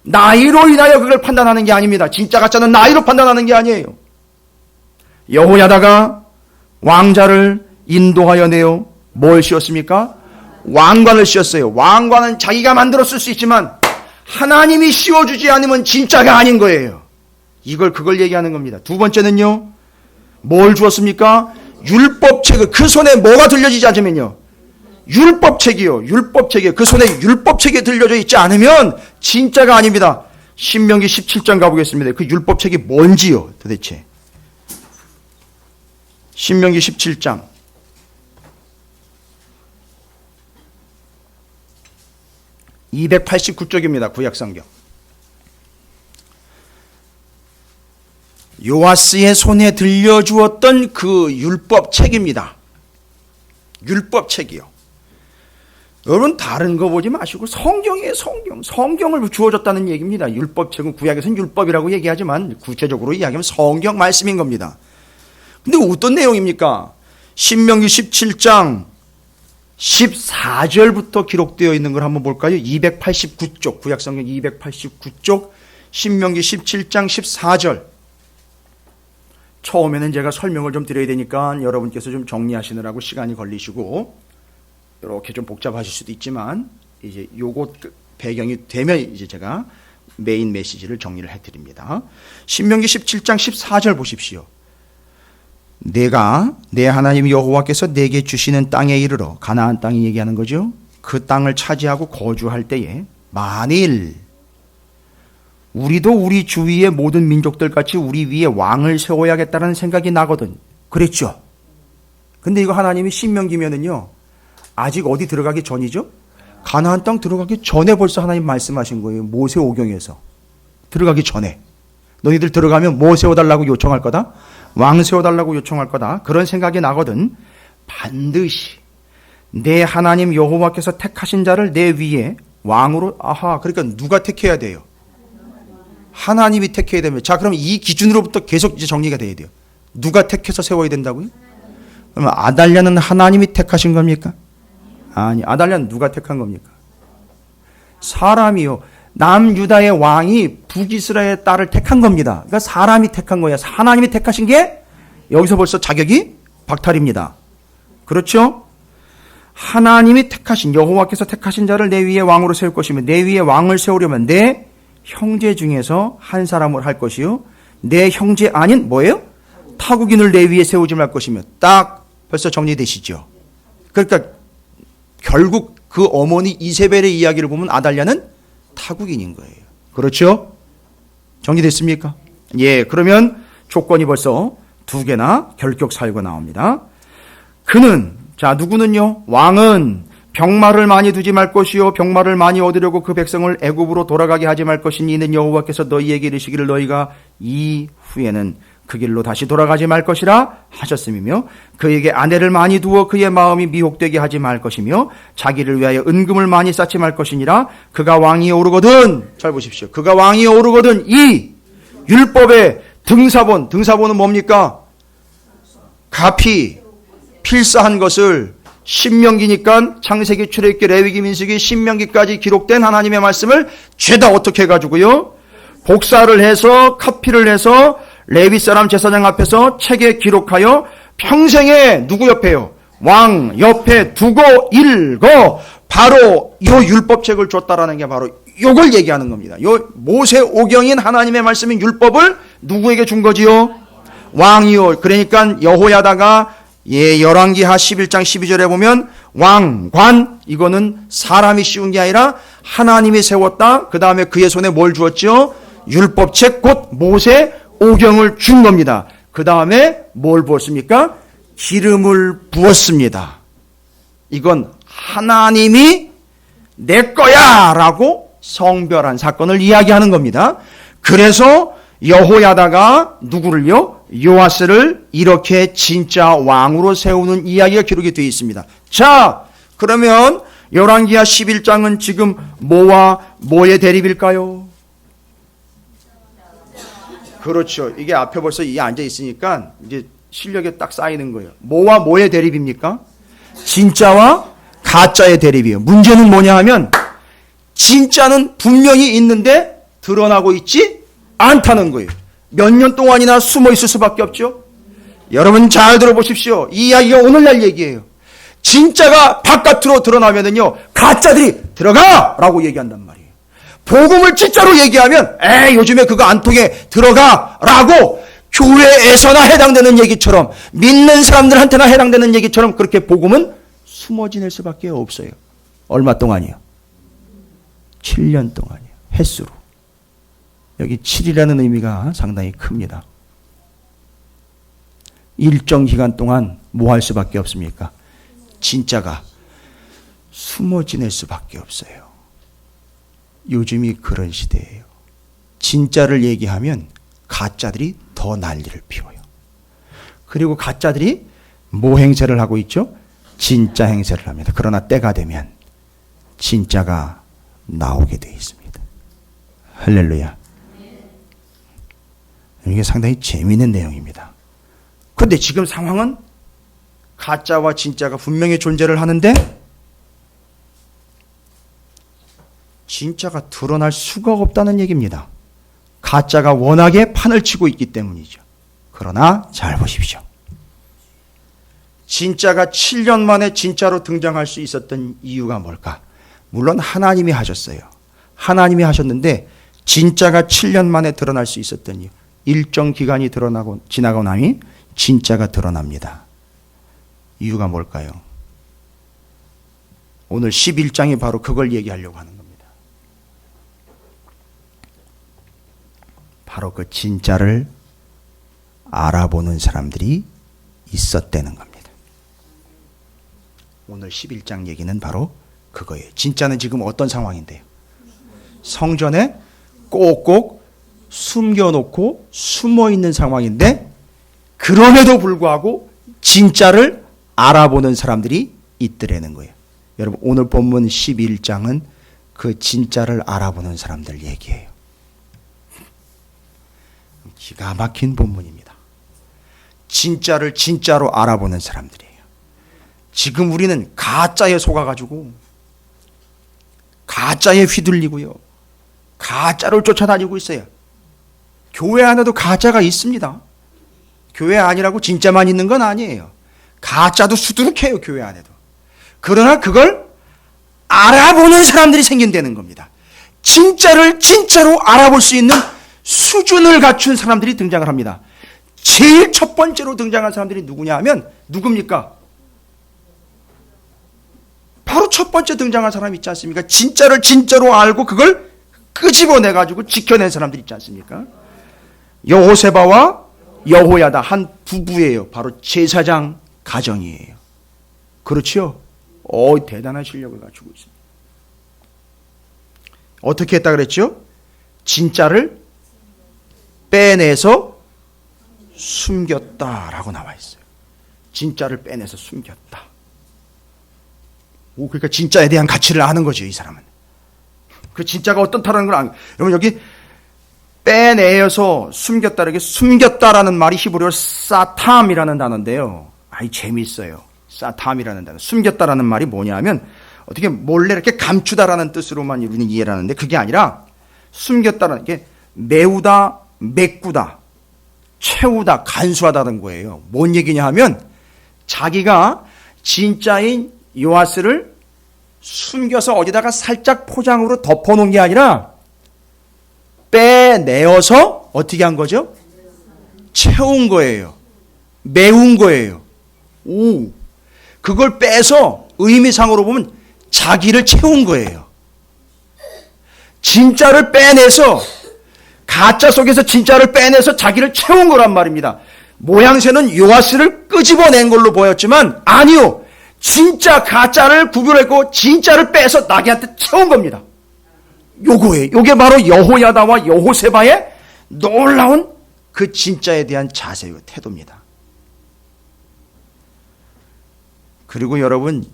나이로 인하여 그걸 판단하는 게 아닙니다. 진짜 가짜는 나이로 판단하는 게 아니에요. 여호야다가 왕자를 인도하여 내어 뭘 씌웠습니까? 왕관을 씌웠어요. 왕관은 자기가 만들었을 수 있지만 하나님이 씌워주지 않으면 진짜가 아닌 거예요. 그걸 얘기하는 겁니다. 두 번째는요. 뭘 주었습니까? 율법책을 그 손에 뭐가 들려지지 않으면요. 율법책이요. 그 손에 율법책이 들려져 있지 않으면 진짜가 아닙니다. 신명기 17장 가보겠습니다. 그 율법책이 뭔지요 도대체. 신명기 17장 289쪽입니다. 구약성경. 요아스의 손에 들려주었던 그 율법책입니다. 율법책이요. 여러분 다른 거 보지 마시고 성경이에요. 성경을 주어졌다는 얘기입니다. 율법책은 구약에서는 율법이라고 얘기하지만 구체적으로 이야기하면 성경 말씀인 겁니다. 근데 어떤 내용입니까? 신명기 17장 14절부터 기록되어 있는 걸 한번 볼까요? 289쪽 구약성경 289쪽 신명기 17장 14절. 처음에는 제가 설명을 좀 드려야 되니까 여러분께서 좀 정리하시느라고 시간이 걸리시고 이렇게 좀 복잡하실 수도 있지만 이제 요거 배경이 되면 이제 제가 메인 메시지를 정리를 해드립니다. 신명기 17장 14절 보십시오. 내가 내 하나님 여호와께서 내게 주시는 땅에 이르러 가나안 땅이 얘기하는 거죠. 그 땅을 차지하고 거주할 때에 만일 우리도 우리 주위의 모든 민족들 같이 우리 위에 왕을 세워야겠다는 생각이 나거든. 그랬죠. 근데 이거 하나님이 신명기면은요. 아직 어디 들어가기 전이죠? 가나안 땅 들어가기 전에 벌써 하나님 말씀하신 거예요. 모세오경에서. 들어가기 전에. 너희들 들어가면 뭐 세워달라고 요청할 거다? 왕 세워달라고 요청할 거다. 그런 생각이 나거든. 반드시 내 하나님 여호와께서 택하신 자를 내 위에 왕으로. 그러니까 누가 택해야 돼요? 하나님이 택해야 됩니다. 자, 그럼 이 기준으로부터 계속 이제 정리가 돼야 돼요. 누가 택해서 세워야 된다고요? 그러면 아달랴는 하나님이 택하신 겁니까? 아니, 아달랴는 누가 택한 겁니까? 사람이요. 남유다의 왕이 북이스라엘의 딸을 택한 겁니다. 그러니까 사람이 택한 거야. 하나님이 택하신 게 여기서 벌써 자격이 박탈입니다. 그렇죠? 하나님이 택하신, 여호와께서 택하신 자를 내 위에 왕으로 세울 것이며 내 위에 왕을 세우려면 내 형제 중에서 한 사람을 할 것이요. 내 형제 아닌 뭐예요? 타국인을 내 위에 세우지 말 것이며. 딱 벌써 정리되시죠? 그러니까 결국 그 어머니 이세벨의 이야기를 보면 아달랴는 타국인인 거예요. 그렇죠? 정리됐습니까? 예, 그러면 조건이 벌써 두 개나 결격 사유가 나옵니다. 그는, 자, 누구는요? 왕은 병마를 많이 두지 말 것이요 병마를 많이 얻으려고 그 백성을 애굽으로 돌아가게 하지 말 것이니 이는 여호와께서 너희에게 이르시기를 너희가 이후에는 그 길로 다시 돌아가지 말 것이라 하셨음이며 그에게 아내를 많이 두어 그의 마음이 미혹되게 하지 말 것이며 자기를 위하여 은금을 많이 쌓지 말 것이니라. 그가 왕위에 오르거든, 잘 보십시오. 그가 왕위에 오르거든 이 율법의 등사본은 뭡니까? 가피, 필사한 것을 신명기니까 창세기, 출애굽기, 레위기, 민수기, 신명기까지 기록된 하나님의 말씀을 죄다 어떻게 해가지고요? 복사를 해서 카피를 해서 레위 사람 제사장 앞에서 책에 기록하여 평생에 누구 옆에요? 왕 옆에 두고 읽어. 바로 이 율법책을 줬다라는 게 바로 이걸 얘기하는 겁니다. 요 모세오경인 하나님의 말씀인 율법을 누구에게 준 거지요? 왕이요. 그러니까 여호야다가 열왕기하 11장 12절에 보면 왕관, 이거는 사람이 씌운 게 아니라 하나님이 세웠다. 그 다음에 그의 손에 뭘 주었죠? 율법책 곧 모세오경을 준 겁니다. 그 다음에 뭘 부었습니까? 기름을 부었습니다. 이건 하나님이 내 거야 라고 성별한 사건을 이야기하는 겁니다. 그래서 여호야다가 누구를요? 요아스를 이렇게 진짜 왕으로 세우는 이야기가 기록이 되어 있습니다. 자, 그러면 열왕기하 11장은 지금 뭐와 뭐의 대립일까요? 그렇죠. 이게 앞에 벌써 이 앉아 있으니까 이제 실력이 딱 쌓이는 거예요. 뭐와 뭐의 대립입니까? 진짜와 가짜의 대립이에요. 문제는 뭐냐 하면 진짜는 분명히 있는데 드러나고 있지 않다는 거예요. 몇 년 동안이나 숨어 있을 수밖에 없죠. 여러분 잘 들어보십시오. 이 이야기가 오늘날 얘기예요. 진짜가 바깥으로 드러나면은요, 가짜들이 들어가! 라고 얘기한단 말이에요. 복음을 진짜로 얘기하면 에이 요즘에 그거 안 통해 들어가! 라고 교회에서나 해당되는 얘기처럼 믿는 사람들한테나 해당되는 얘기처럼 그렇게 복음은 숨어 지낼 수밖에 없어요. 얼마 동안이요? 7년 동안이요. 횟수로. 여기 7이라는 의미가 상당히 큽니다. 일정 기간 동안 뭐 할 수밖에 없습니까? 진짜가 숨어 지낼 수밖에 없어요. 요즘이 그런 시대예요. 진짜를 얘기하면 가짜들이 더 난리를 피워요. 그리고 가짜들이 뭐 행세를 하고 있죠? 진짜 행세를 합니다. 그러나 때가 되면 진짜가 나오게 되어 있습니다. 할렐루야. 이게 상당히 재미있는 내용입니다. 그런데 지금 상황은 가짜와 진짜가 분명히 존재를 하는데 진짜가 드러날 수가 없다는 얘기입니다. 가짜가 워낙에 판을 치고 있기 때문이죠. 그러나 잘 보십시오. 진짜가 7년 만에 진짜로 등장할 수 있었던 이유가 뭘까? 물론 하나님이 하셨어요. 하나님이 하셨는데 진짜가 7년 만에 드러날 수 있었던 이유. 일정 기간이 지나고 나니 진짜가 드러납니다. 이유가 뭘까요? 오늘 11장이 바로 그걸 얘기하려고 하는 겁니다. 바로 그 진짜를 알아보는 사람들이 있었다는 겁니다. 오늘 11장 얘기는 바로 그거예요. 진짜는 지금 어떤 상황인데요? 성전에 꼭꼭 숨겨놓고 숨어있는 상황인데 그럼에도 불구하고 진짜를 알아보는 사람들이 있더라는 거예요. 여러분 오늘 본문 11장은 그 진짜를 알아보는 사람들 얘기예요. 기가 막힌 본문입니다. 진짜를 진짜로 알아보는 사람들이에요. 지금 우리는 가짜에 속아가지고 가짜에 휘둘리고요. 가짜를 쫓아다니고 있어요. 교회 안에도 가짜가 있습니다. 교회 아니라고 진짜만 있는 건 아니에요. 가짜도 수두룩해요. 교회 안에도. 그러나 그걸 알아보는 사람들이 생긴다는 겁니다. 진짜를 진짜로 알아볼 수 있는 수준을 갖춘 사람들이 등장을 합니다. 제일 첫 번째로 등장한 사람들이 누구냐 하면 누굽니까? 바로 첫 번째 등장한 사람이 있지 않습니까? 진짜를 진짜로 알고 그걸 끄집어내가지고 지켜낸 사람들이 있지 않습니까? 여호세바와 여호야다 한 부부예요. 바로 제사장 가정이에요. 그렇죠? 대단한 실력을 갖추고 있습니다. 어떻게 했다 그랬죠? 진짜를 빼내서 숨겼다라고 나와 있어요. 진짜를 빼내서 숨겼다. 그러니까 진짜에 대한 가치를 아는 거죠, 이 사람은. 그 진짜가 어떻다라는 걸 아는 거예요. 여러분, 여기 빼내어서 숨겼다, 숨겼다라는 말이 히브리어로 사탐이라는 단어인데요. 재미있어요. 사탐이라는 단어. 숨겼다라는 말이 뭐냐면, 어떻게 몰래 이렇게 감추다라는 뜻으로만 우리는 이해를 하는데, 그게 아니라, 숨겼다라는 게 메우다, 메꾸다, 채우다, 간수하다는 거예요. 뭔 얘기냐 하면, 자기가 진짜인 요아스를 숨겨서 어디다가 살짝 포장으로 덮어놓은 게 아니라 빼내어서 어떻게 한 거죠? 채운 거예요. 메운 거예요. 그걸 빼서 의미상으로 보면 자기를 채운 거예요. 진짜를 빼내서 가짜 속에서 진짜를 빼내서 자기를 채운 거란 말입니다. 모양새는 요아스를 끄집어낸 걸로 보였지만 아니요. 진짜 가짜를 구별했고 진짜를 빼서 나귀한테 채운 겁니다. 요거예요. 요게 바로 여호야다와 여호세바의 놀라운 그 진짜에 대한 자세요. 태도입니다. 그리고 여러분,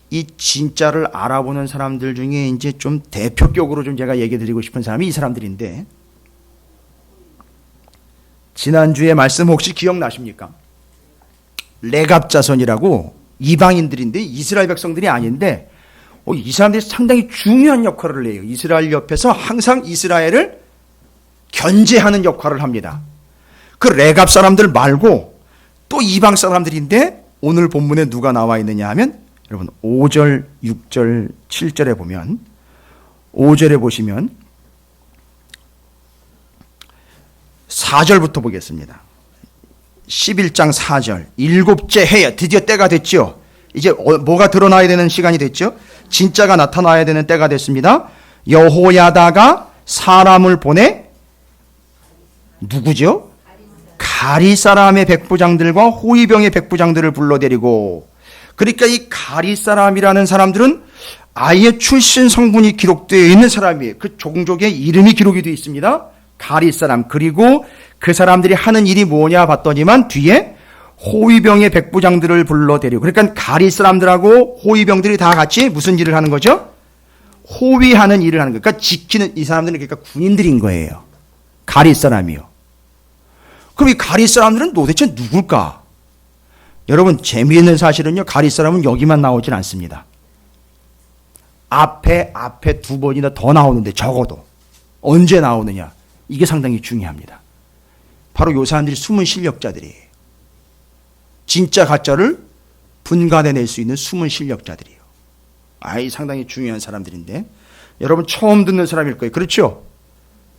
이 진짜를 알아보는 사람들 중에 이제 좀 대표격으로 좀 제가 얘기 드리고 싶은 사람이 이 사람들인데, 지난주에 말씀 혹시 기억나십니까? 레갑 자손이라고 이방인들인데 이스라엘 백성들이 아닌데 이 사람들이 상당히 중요한 역할을 해요. 이스라엘 옆에서 항상 이스라엘을 견제하는 역할을 합니다. 그 레갑 사람들 말고 또 이방 사람들인데 오늘 본문에 누가 나와 있느냐 하면 여러분 5절, 6절, 7절에 보면 5절에 보시면 4절부터 보겠습니다. 11장 4절. 일곱째 해에 드디어 때가 됐죠. 이제 뭐가 드러나야 되는 시간이 됐죠. 진짜가 나타나야 되는 때가 됐습니다. 여호야다가 사람을 보내 누구죠? 가리 사람의 백부장들과 호위병의 백부장들을 불러데리고, 그러니까 이 가리 사람이라는 사람들은 아예 출신 성분이 기록되어 있는 사람이에요. 그 종족의 이름이 기록이 되어 있습니다. 가리 사람. 그리고 그 사람들이 하는 일이 뭐냐 봤더니만 뒤에 호위병의 백부장들을 불러데리고, 그러니까 가리 사람들하고 호위병들이 다 같이 무슨 일을 하는 거죠? 호위하는 일을 하는 거예요. 그러니까 지키는, 이 사람들은 그러니까 군인들인 거예요. 가리 사람이요. 그럼 이 가리 사람들은 도대체 누굴까? 여러분, 재미있는 사실은요, 가리 사람은 여기만 나오질 않습니다. 앞에 두 번이나 더 나오는데, 적어도 언제 나오느냐, 이게 상당히 중요합니다. 바로 요 사람들이 숨은 실력자들이에요. 진짜 가짜를 분간해낼 수 있는 숨은 실력자들이에요. 상당히 중요한 사람들인데, 여러분 처음 듣는 사람일 거예요. 그렇죠?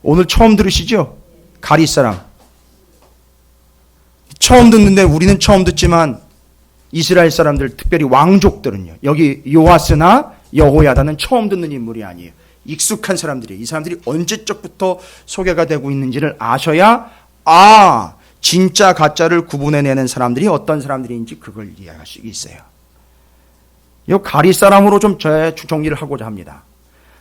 오늘 처음 들으시죠? 가리 사람. 처음 듣는데 우리는 처음 듣지만 이스라엘 사람들, 특별히 왕족들은요, 여기 요아스나 여호야다는 처음 듣는 인물이 아니에요. 익숙한 사람들이에요. 이 사람들이 언제적부터 소개가 되고 있는지를 아셔야 진짜 가짜를 구분해내는 사람들이 어떤 사람들인지 그걸 이해할 수 있어요. 이 가리 사람으로 좀 정리를 하고자 합니다.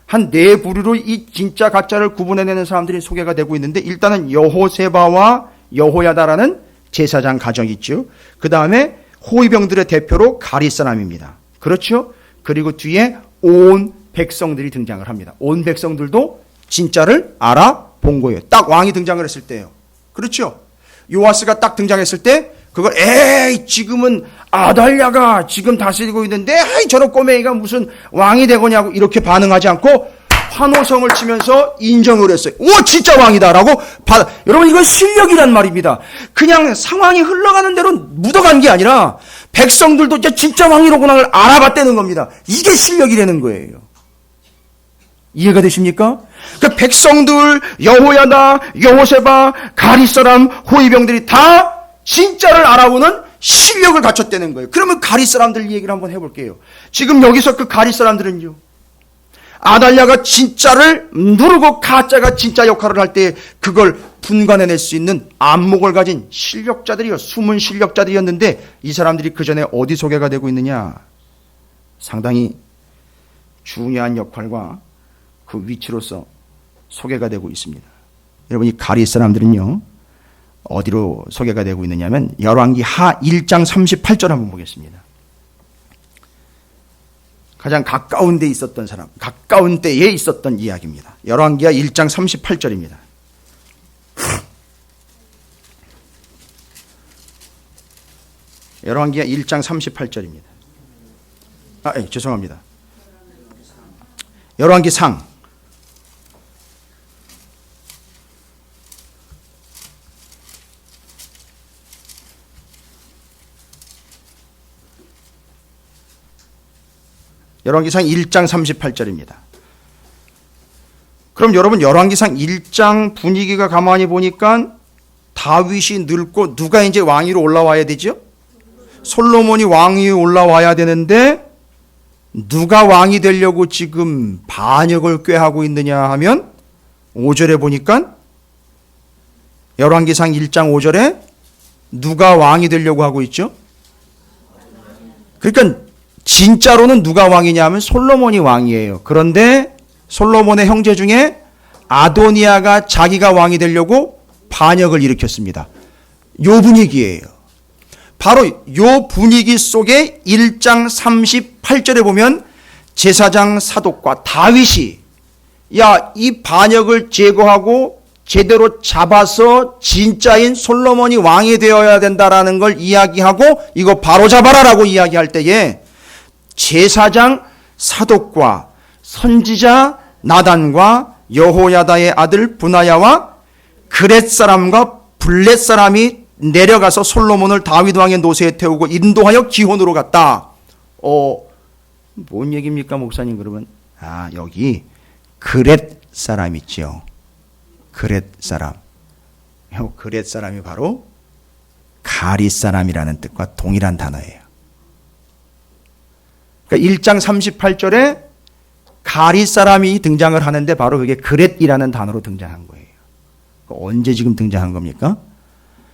한 네 부류로 이 진짜 가짜를 구분해내는 사람들이 소개가 되고 있는데, 일단은 여호세바와 여호야다라는 제사장 가정이 있죠. 그 다음에 호위병들의 대표로 가리 사람입니다. 그렇죠? 그리고 뒤에 온 백성들이 등장을 합니다. 온 백성들도 진짜를 알아본 거예요. 딱 왕이 등장을 했을 때예요. 그렇죠? 요아스가 딱 등장했을 때 그걸 지금은 아달랴가 지금 다스리고 있는데 저런 꼬맹이가 무슨 왕이 되거냐고 이렇게 반응하지 않고 환호성을 치면서 인정을 했어요. 진짜 왕이다라고. 여러분, 이건 실력이란 말입니다. 그냥 상황이 흘러가는 대로 묻어간 게 아니라 백성들도 진짜 왕이로구나를 알아봤다는 겁니다. 이게 실력이라는 거예요. 이해가 되십니까? 그 백성들, 여호야다, 여호세바, 가리 사람, 호위병들이 다 진짜를 알아보는 실력을 갖췄다는 거예요. 그러면 가리 사람들 얘기를 한번 해볼게요. 지금 여기서 그 가리 사람들은요, 아달랴가 진짜를 누르고 가짜가 진짜 역할을 할 때 그걸 분간해낼 수 있는 안목을 가진 실력자들이요, 숨은 실력자들이었는데 이 사람들이 그 전에 어디 소개가 되고 있느냐? 상당히 중요한 역할과 그 위치로서 소개가 되고 있습니다. 여러분, 이 가리 사람들은요 어디로 소개가 되고 있느냐면 열왕기 하 1장 38절 한번 보겠습니다. 가장 가까운 데 있었던 사람, 가까운 때에 있었던 이야기입니다. 열왕기하 1장 38절입니다. 열왕기하 1장 38절입니다. 죄송합니다. 열왕기상 열왕기상 1장 38절입니다. 그럼 여러분, 열왕기상 1장 분위기가 가만히 보니까 다윗이 늙고 누가 이제 왕위로 올라와야 되죠? 솔로몬이 왕위에 올라와야 되는데 누가 왕이 되려고 지금 반역을 꾀하고 있느냐 하면 5절에 보니까 열왕기상 1장 5절에 누가 왕이 되려고 하고 있죠? 그러니까 진짜로는 누가 왕이냐 하면 솔로몬이 왕이에요. 그런데 솔로몬의 형제 중에 아도니아가 자기가 왕이 되려고 반역을 일으켰습니다. 요 분위기예요. 바로 요 분위기 속에 1장 38절에 보면 제사장 사독과 다윗이 이 반역을 제거하고 제대로 잡아서 진짜인 솔로몬이 왕이 되어야 된다라는 걸 이야기하고 이거 바로 잡아라라고 이야기할 때에 제사장 사독과 선지자 나단과 여호야다의 아들 부나야와 그렛 사람과 블렛 사람이 내려가서 솔로몬을 다윗 왕의 노새에 태우고 인도하여 기혼으로 갔다. 뭔 얘기입니까, 목사님? 그러면 여기 그렛 사람 있죠. 그렛 사람. 그렛 사람이 바로 가리 사람이라는 뜻과 동일한 단어예요. 그러니까 1장 38절에 가리 사람이 등장을 하는데 바로 그게 그렛이라는 단어로 등장한 거예요. 언제 지금 등장한 겁니까?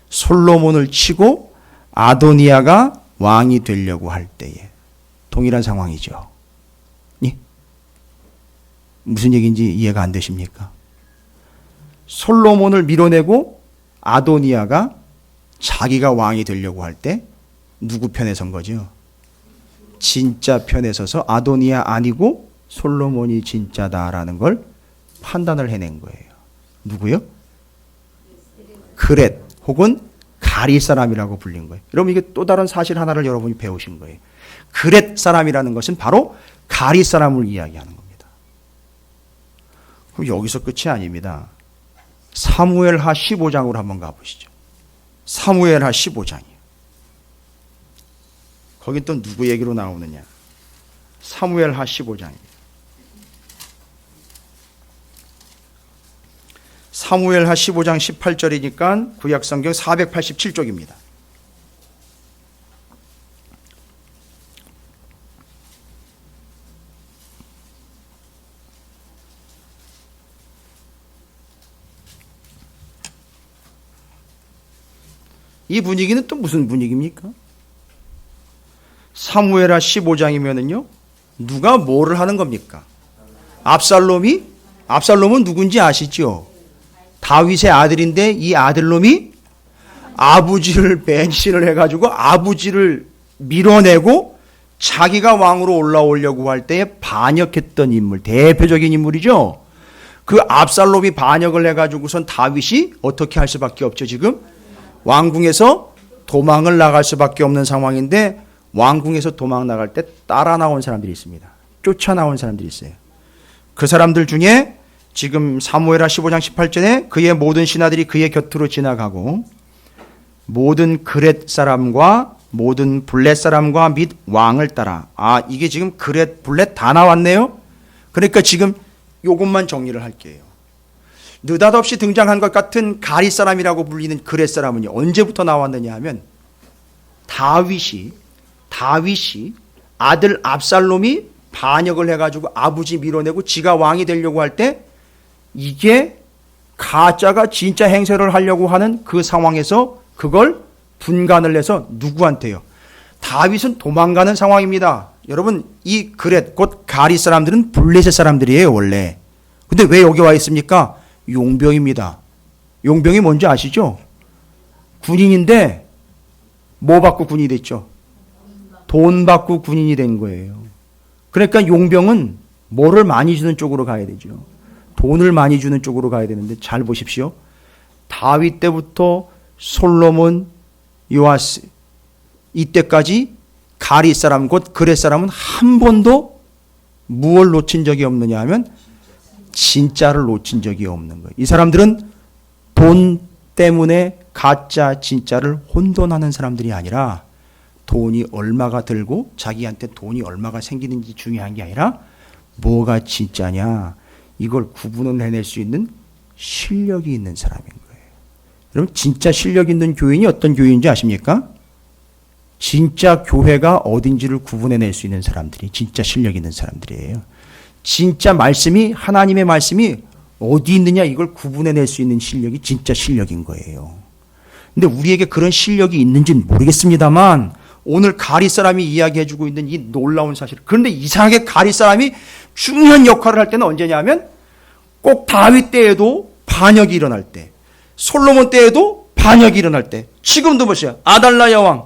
솔로몬을 치고 아도니아가 왕이 되려고 할 때에 동일한 상황이죠. 예? 무슨 얘기인지 이해가 안 되십니까? 솔로몬을 밀어내고 아도니아가 자기가 왕이 되려고 할 때 누구 편에 선 거죠? 진짜 편에 서서 아도니아 아니고 솔로몬이 진짜다라는 걸 판단을 해낸 거예요. 누구요? 그렛 혹은 가리 사람이라고 불린 거예요. 여러분, 이게 또 다른 사실 하나를 여러분이 배우신 거예요. 그렛 사람이라는 것은 바로 가리 사람을 이야기하는 겁니다. 그럼 여기서 끝이 아닙니다. 사무엘하 15장으로 한번 가보시죠. 사무엘하 15장이요. 거긴 또 누구 얘기로 나오느냐? 사무엘하 15장입니다. 사무엘하 15장 18절이니까 구약성경 487쪽입니다. 이 분위기는 또 무슨 분위기입니까? 사무엘하 15장이면은요, 누가 뭐를 하는 겁니까? 압살롬은 누군지 아시죠? 다윗의 아들인데 이 아들놈이 아버지를 배신을 해가지고 아버지를 밀어내고 자기가 왕으로 올라오려고 할 때에 반역했던 인물, 대표적인 인물이죠. 그 압살롬이 반역을 해가지고선 다윗이 어떻게 할 수밖에 없죠. 지금 왕궁에서 도망을 나갈 수밖에 없는 상황인데 왕궁에서 도망 나갈 때 따라 나온 사람들이 있습니다. 쫓아나온 사람들이 있어요. 그 사람들 중에 지금 사무엘하 15장 18절에 그의 모든 신하들이 그의 곁으로 지나가고 모든 그렛 사람과 모든 블렛 사람과 및 왕을 따라. 이게 지금 그렛 블렛 다 나왔네요. 그러니까 지금 요것만 정리를 할게요. 느닷없이 등장한 것 같은 가리 사람이라고 불리는 그렛 사람은요, 언제부터 나왔느냐 하면 다윗이 아들 압살롬이 반역을 해가지고 아버지 밀어내고 지가 왕이 되려고 할 때 이게 가짜가 진짜 행세를 하려고 하는 그 상황에서 그걸 분간을 해서 누구한테요? 다윗은 도망가는 상황입니다. 여러분, 이 그렛 곧 가리 사람들은 블레셋 사람들이에요, 원래. 근데 왜 여기 와 있습니까? 용병입니다. 용병이 뭔지 아시죠? 군인인데 뭐 받고 군인이 됐죠? 돈 받고 군인이 된 거예요. 그러니까 용병은 뭐를 많이 주는 쪽으로 가야 되죠. 돈을 많이 주는 쪽으로 가야 되는데 잘 보십시오. 다윗 때부터 솔로몬, 요아스 이때까지 가리 사람 곧 그렛 사람은 한 번도 무엇을 놓친 적이 없느냐 하면 진짜를 놓친 적이 없는 거예요. 이 사람들은 돈 때문에 가짜 진짜를 혼돈하는 사람들이 아니라 돈이 얼마가 들고 자기한테 돈이 얼마가 생기는지 중요한 게 아니라 뭐가 진짜냐 이걸 구분을 해낼 수 있는 실력이 있는 사람인 거예요. 여러분 진짜 실력 있는 교인이 어떤 교인인지 아십니까? 진짜 교회가 어딘지를 구분해낼 수 있는 사람들이 진짜 실력 있는 사람들이에요. 진짜 말씀이 하나님의 말씀이 어디 있느냐 이걸 구분해낼 수 있는 실력이 진짜 실력인 거예요. 근데 우리에게 그런 실력이 있는지는 모르겠습니다만 오늘 가리 사람이 이야기해주고 있는 이 놀라운 사실. 그런데 이상하게 가리 사람이 중요한 역할을 할 때는 언제냐면 꼭 다윗 때에도 반역이 일어날 때, 솔로몬 때에도 반역이 일어날 때, 지금도 보세요. 아달라 여왕.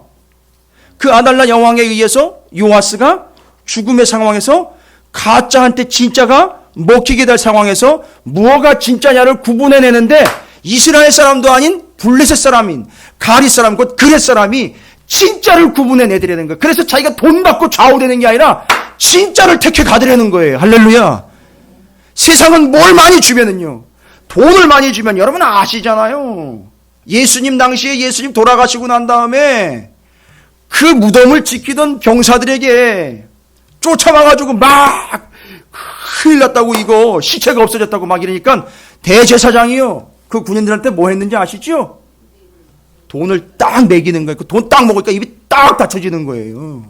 그 아달라 여왕에 의해서 요아스가 죽음의 상황에서 가짜한테 진짜가 먹히게 될 상황에서 무엇가 진짜냐를 구분해내는데 이스라엘 사람도 아닌 블레셋 사람인 가리 사람 곧 그렛 사람이 진짜를 구분해내드려야 되는 거예요. 그래서 자기가 돈 받고 좌우되는 게 아니라 진짜를 택해 가드려는 거예요. 할렐루야. 세상은 뭘 많이 주면은요, 돈을 많이 주면 여러분 아시잖아요. 예수님 당시에 예수님 돌아가시고 난 다음에 그 무덤을 지키던 병사들에게 쫓아와가지고 막 큰일 났다고 이거 시체가 없어졌다고 막 이러니까 대제사장이요 그 군인들한테 뭐 했는지 아시죠? 돈을 딱 먹이는 거예요. 그 돈 딱 먹으니까 입이 딱 닫혀지는 거예요.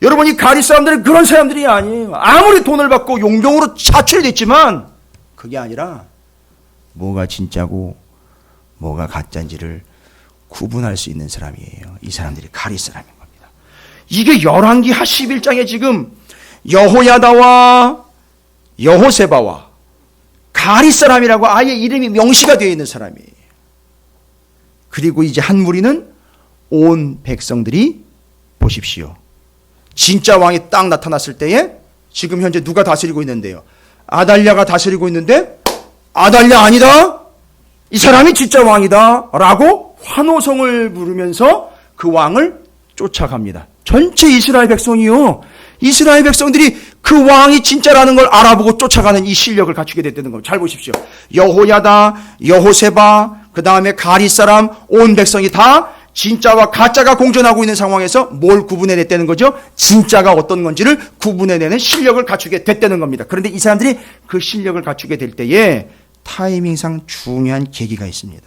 여러분 이 가리 사람들은 그런 사람들이 아니에요. 아무리 돈을 받고 용병으로 사출이 됐지만 그게 아니라 뭐가 진짜고 뭐가 가짜인지를 구분할 수 있는 사람이에요. 이 사람들이 가리 사람인 겁니다. 이게 열왕기하 11장에 지금 여호야다와 여호세바와 가리 사람이라고 아예 이름이 명시가 되어 있는 사람이에요. 그리고 이제 한 무리는 온 백성들이 보십시오. 진짜 왕이 딱 나타났을 때에 지금 현재 누가 다스리고 있는데요? 아달랴가 다스리고 있는데 아달랴 아니다. 이 사람이 진짜 왕이다. 라고 환호성을 부르면서 그 왕을 쫓아갑니다. 전체 이스라엘 백성이요. 이스라엘 백성들이 그 왕이 진짜라는 걸 알아보고 쫓아가는 이 실력을 갖추게 됐다는 겁니다. 잘 보십시오. 여호야다, 여호세바, 그 다음에 가리 사람, 온 백성이 다 진짜와 가짜가 공존하고 있는 상황에서 뭘 구분해냈다는 거죠? 진짜가 어떤 건지를 구분해내는 실력을 갖추게 됐다는 겁니다. 그런데 이 사람들이 그 실력을 갖추게 될 때에 타이밍상 중요한 계기가 있습니다.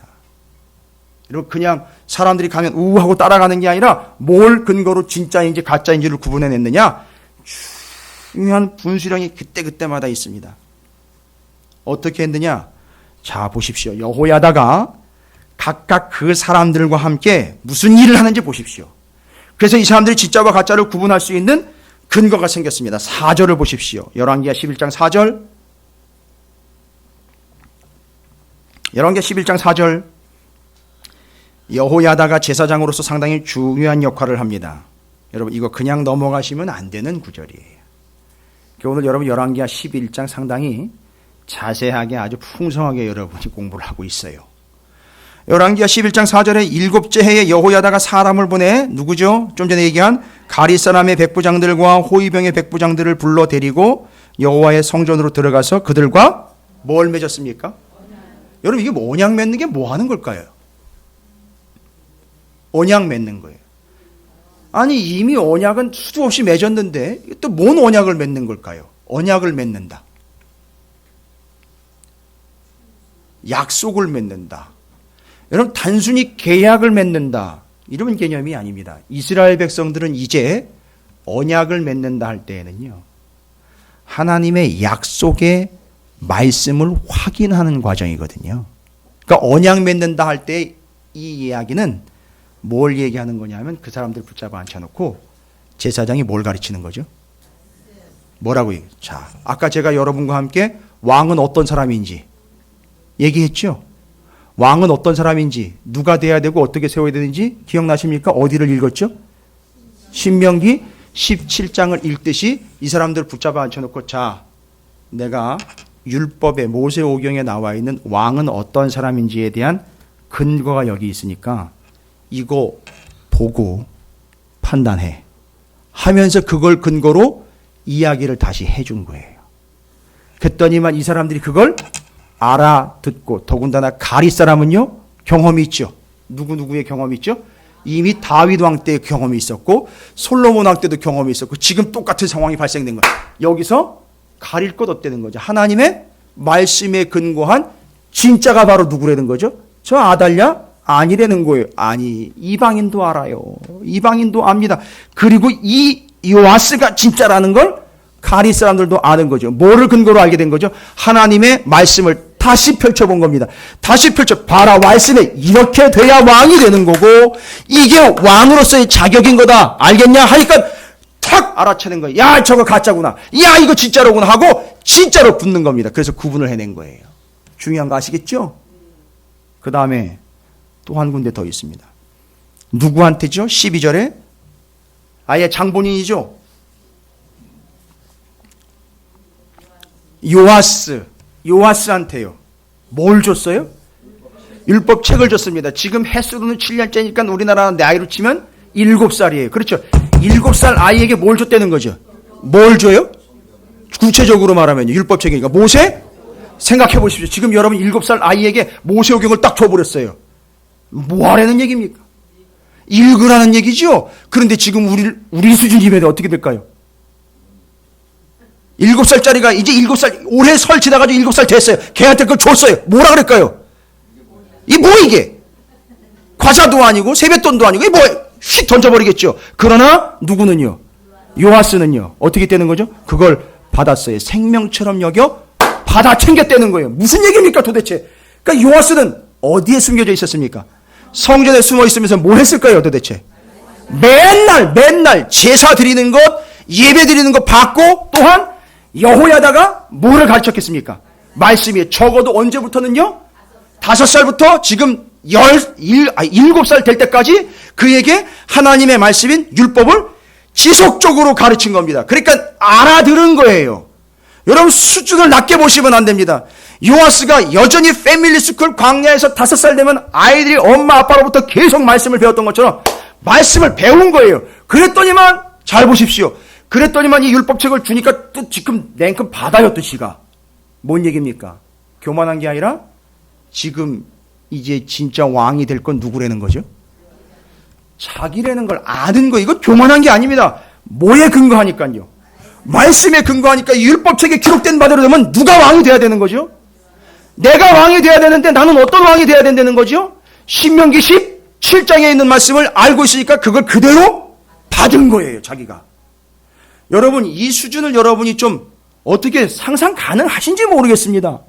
여러분 그냥 사람들이 가면 우하고 따라가는 게 아니라 뭘 근거로 진짜인지 가짜인지를 구분해냈느냐? 중요한 분수령이 그때그때마다 있습니다. 어떻게 했느냐? 자 보십시오. 여호야다가 각각 그 사람들과 함께 무슨 일을 하는지 보십시오. 그래서 이 사람들이 진짜와 가짜를 구분할 수 있는 근거가 생겼습니다. 4절을 보십시오. 열왕기하 11장 4절. 열왕기하 11장 4절. 여호야다가 제사장으로서 상당히 중요한 역할을 합니다. 여러분 이거 그냥 넘어가시면 안 되는 구절이에요. 오늘 여러분 열왕기하 11장 상당히 자세하게 아주 풍성하게 여러분이 공부를 하고 있어요. 열왕기하 11장 4절에 7째 해에 여호야다가 사람을 보내 누구죠? 좀 전에 얘기한 가리 사람의 백부장들과 호위병의 백부장들을 불러 데리고 여호와의 성전으로 들어가서 그들과 뭘 맺었습니까? 여러분 이게 언약 맺는 게 뭐 하는 걸까요? 언약 맺는 거예요. 아니 이미 언약은 수도 없이 맺었는데 또 뭔 언약을 맺는 걸까요? 언약을 맺는다. 약속을 맺는다. 여러분 단순히 계약을 맺는다. 이런 개념이 아닙니다. 이스라엘 백성들은 이제 언약을 맺는다 할 때에는요. 하나님의 약속에 말씀을 확인하는 과정이거든요. 그러니까 언약 맺는다 할 때 이 이야기는 뭘 얘기하는 거냐면 그 사람들 붙잡아 앉혀놓고 제사장이 뭘 가르치는 거죠? 뭐라고 얘기해요? 자, 아까 제가 여러분과 함께 왕은 어떤 사람인지 얘기했죠? 왕은 어떤 사람인지, 누가 돼야 되고 어떻게 세워야 되는지 기억나십니까? 어디를 읽었죠? 신명기 17장을 읽듯이 이 사람들 붙잡아 앉혀놓고, 자, 내가 율법에 모세오경에 나와 있는 왕은 어떤 사람인지에 대한 근거가 여기 있으니까 이거 보고 판단해 하면서 그걸 근거로 이야기를 다시 해준 거예요. 그랬더니만 이 사람들이 그걸 알아듣고, 더군다나 가리 사람은요 경험이 있죠. 누구누구의 경험이 있죠? 이미 다윗 왕 때 경험이 있었고 솔로몬 왕 때도 경험이 있었고 지금 똑같은 상황이 발생된 거예요. 여기서 가릴 것 없다는 거죠. 하나님의 말씀에 근거한 진짜가 바로 누구라는 거죠? 저 아달랴? 아니라는 거예요. 아니, 이방인도 알아요. 이방인도 압니다. 그리고 이 요아스가 진짜라는 걸 가리 사람들도 아는 거죠. 뭐를 근거로 알게 된 거죠? 하나님의 말씀을 다시 펼쳐본 겁니다. 다시 봐라, 말씀에 이렇게 돼야 왕이 되는 거고 이게 왕으로서의 자격인 거다. 알겠냐? 하니까 탁 알아채는 거예요. 야, 저거 가짜구나. 야, 이거 진짜로구나 하고 진짜로 붙는 겁니다. 그래서 구분을 해낸 거예요. 중요한 거 아시겠죠? 그 다음에 또 한 군데 더 있습니다. 누구한테죠? 12절에 아예 장본인이죠. 요아스한테요. 뭘 줬어요? 율법책을 줬습니다. 지금 햇수로는 7년째니까 우리나라 나이로 치면 7살이에요. 그렇죠. 7살 아이에게 뭘 줬다는 거죠? 뭘 줘요? 구체적으로 말하면 율법책이니까 모세? 생각해 보십시오. 지금 여러분 7살 아이에게 모세오경을 딱 줘버렸어요. 뭐 하라는 얘기입니까? 읽으라는 얘기죠. 그런데 지금 우리 수준이면 어떻게 될까요? 7살짜리가 이제 7살, 올해 설 지나가지고 7살 됐어요. 걔한테 그걸 줬어요. 뭐라 그럴까요? 이게 뭐 이게? 과자도 아니고 세뱃돈도 아니고 이게 뭐예요? 휙 던져버리겠죠. 그러나 누구는요? 요아스는요. 어떻게 되는 거죠? 그걸 받았어요. 생명처럼 여겨 받아 챙겼다는 거예요. 무슨 얘기입니까 도대체? 그러니까 요아스는 어디에 숨겨져 있었습니까? 성전에 숨어 있으면서 뭘 했을까요 도대체? 맨날 제사 드리는 것, 예배 드리는 것 받고 또한 여호야다가 뭐를 가르쳤겠습니까? 말씀이 적어도 언제부터는요? 5살부터 지금 7살 될 때까지 그에게 하나님의 말씀인 율법을 지속적으로 가르친 겁니다. 그러니까 알아들은 거예요. 여러분 수준을 낮게 보시면 안 됩니다. 요아스가 여전히 패밀리 스쿨 광야에서 5살 되면 아이들이 엄마 아빠로부터 계속 말씀을 배웠던 것처럼 말씀을 배운 거예요. 그랬더니만 잘 보십시오. 그랬더니만 이 율법책을 주니까 또 지금 냉큼 받아요 또 지가. 뭔 얘기입니까? 교만한 게 아니라 지금 이제 진짜 왕이 될 건 누구라는 거죠? 자기라는 걸 아는 거. 이거 교만한 게 아닙니다. 뭐에 근거하니까요? 말씀에 근거하니까 율법책에 기록된 바대로 되면 누가 왕이 돼야 되는 거죠? 내가 왕이 돼야 되는데 나는 어떤 왕이 돼야 된다는 거죠? 신명기 17장에 있는 말씀을 알고 있으니까 그걸 그대로 받은 거예요, 자기가. 여러분, 이 수준을 여러분이 좀 어떻게 상상 가능하신지 모르겠습니다.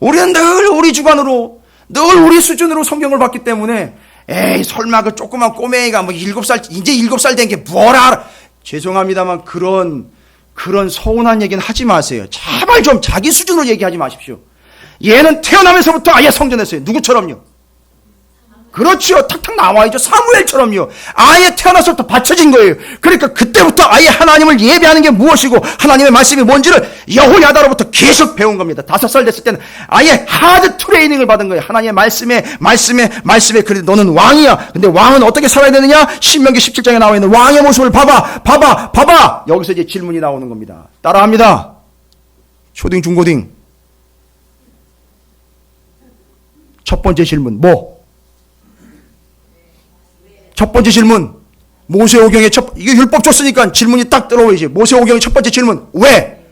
우리는 늘 우리 주관으로, 늘 우리 수준으로 성경을 봤기 때문에 에이, 설마 그 조그만 꼬맹이가 뭐 7살, 이제 7살 된 게 뭘 알아? 죄송합니다만 그런 서운한 얘기는 하지 마세요. 제발 좀 자기 수준으로 얘기하지 마십시오. 얘는 태어나면서부터 아예 성전했어요. 누구처럼요? 그렇죠. 탁탁 나와있죠. 사무엘처럼요. 아예 태어나서부터 받쳐진 거예요. 그러니까 그때부터 아예 하나님을 예배하는 게 무엇이고 하나님의 말씀이 뭔지를 여호야다로부터 계속 배운 겁니다. 5살 됐을 때는 아예 하드 트레이닝을 받은 거예요. 하나님의 말씀에 그래 너는 왕이야. 근데 왕은 어떻게 살아야 되느냐? 신명기 17장에 나와 있는 왕의 모습을 봐봐. 여기서 이제 질문이 나오는 겁니다. 따라합니다. 초딩 중고딩. 첫 번째 질문 뭐? 첫 번째 질문, 모세오경의 이게 율법 줬으니까 질문이 딱 들어오지. 모세오경의 첫 번째 질문, 왜?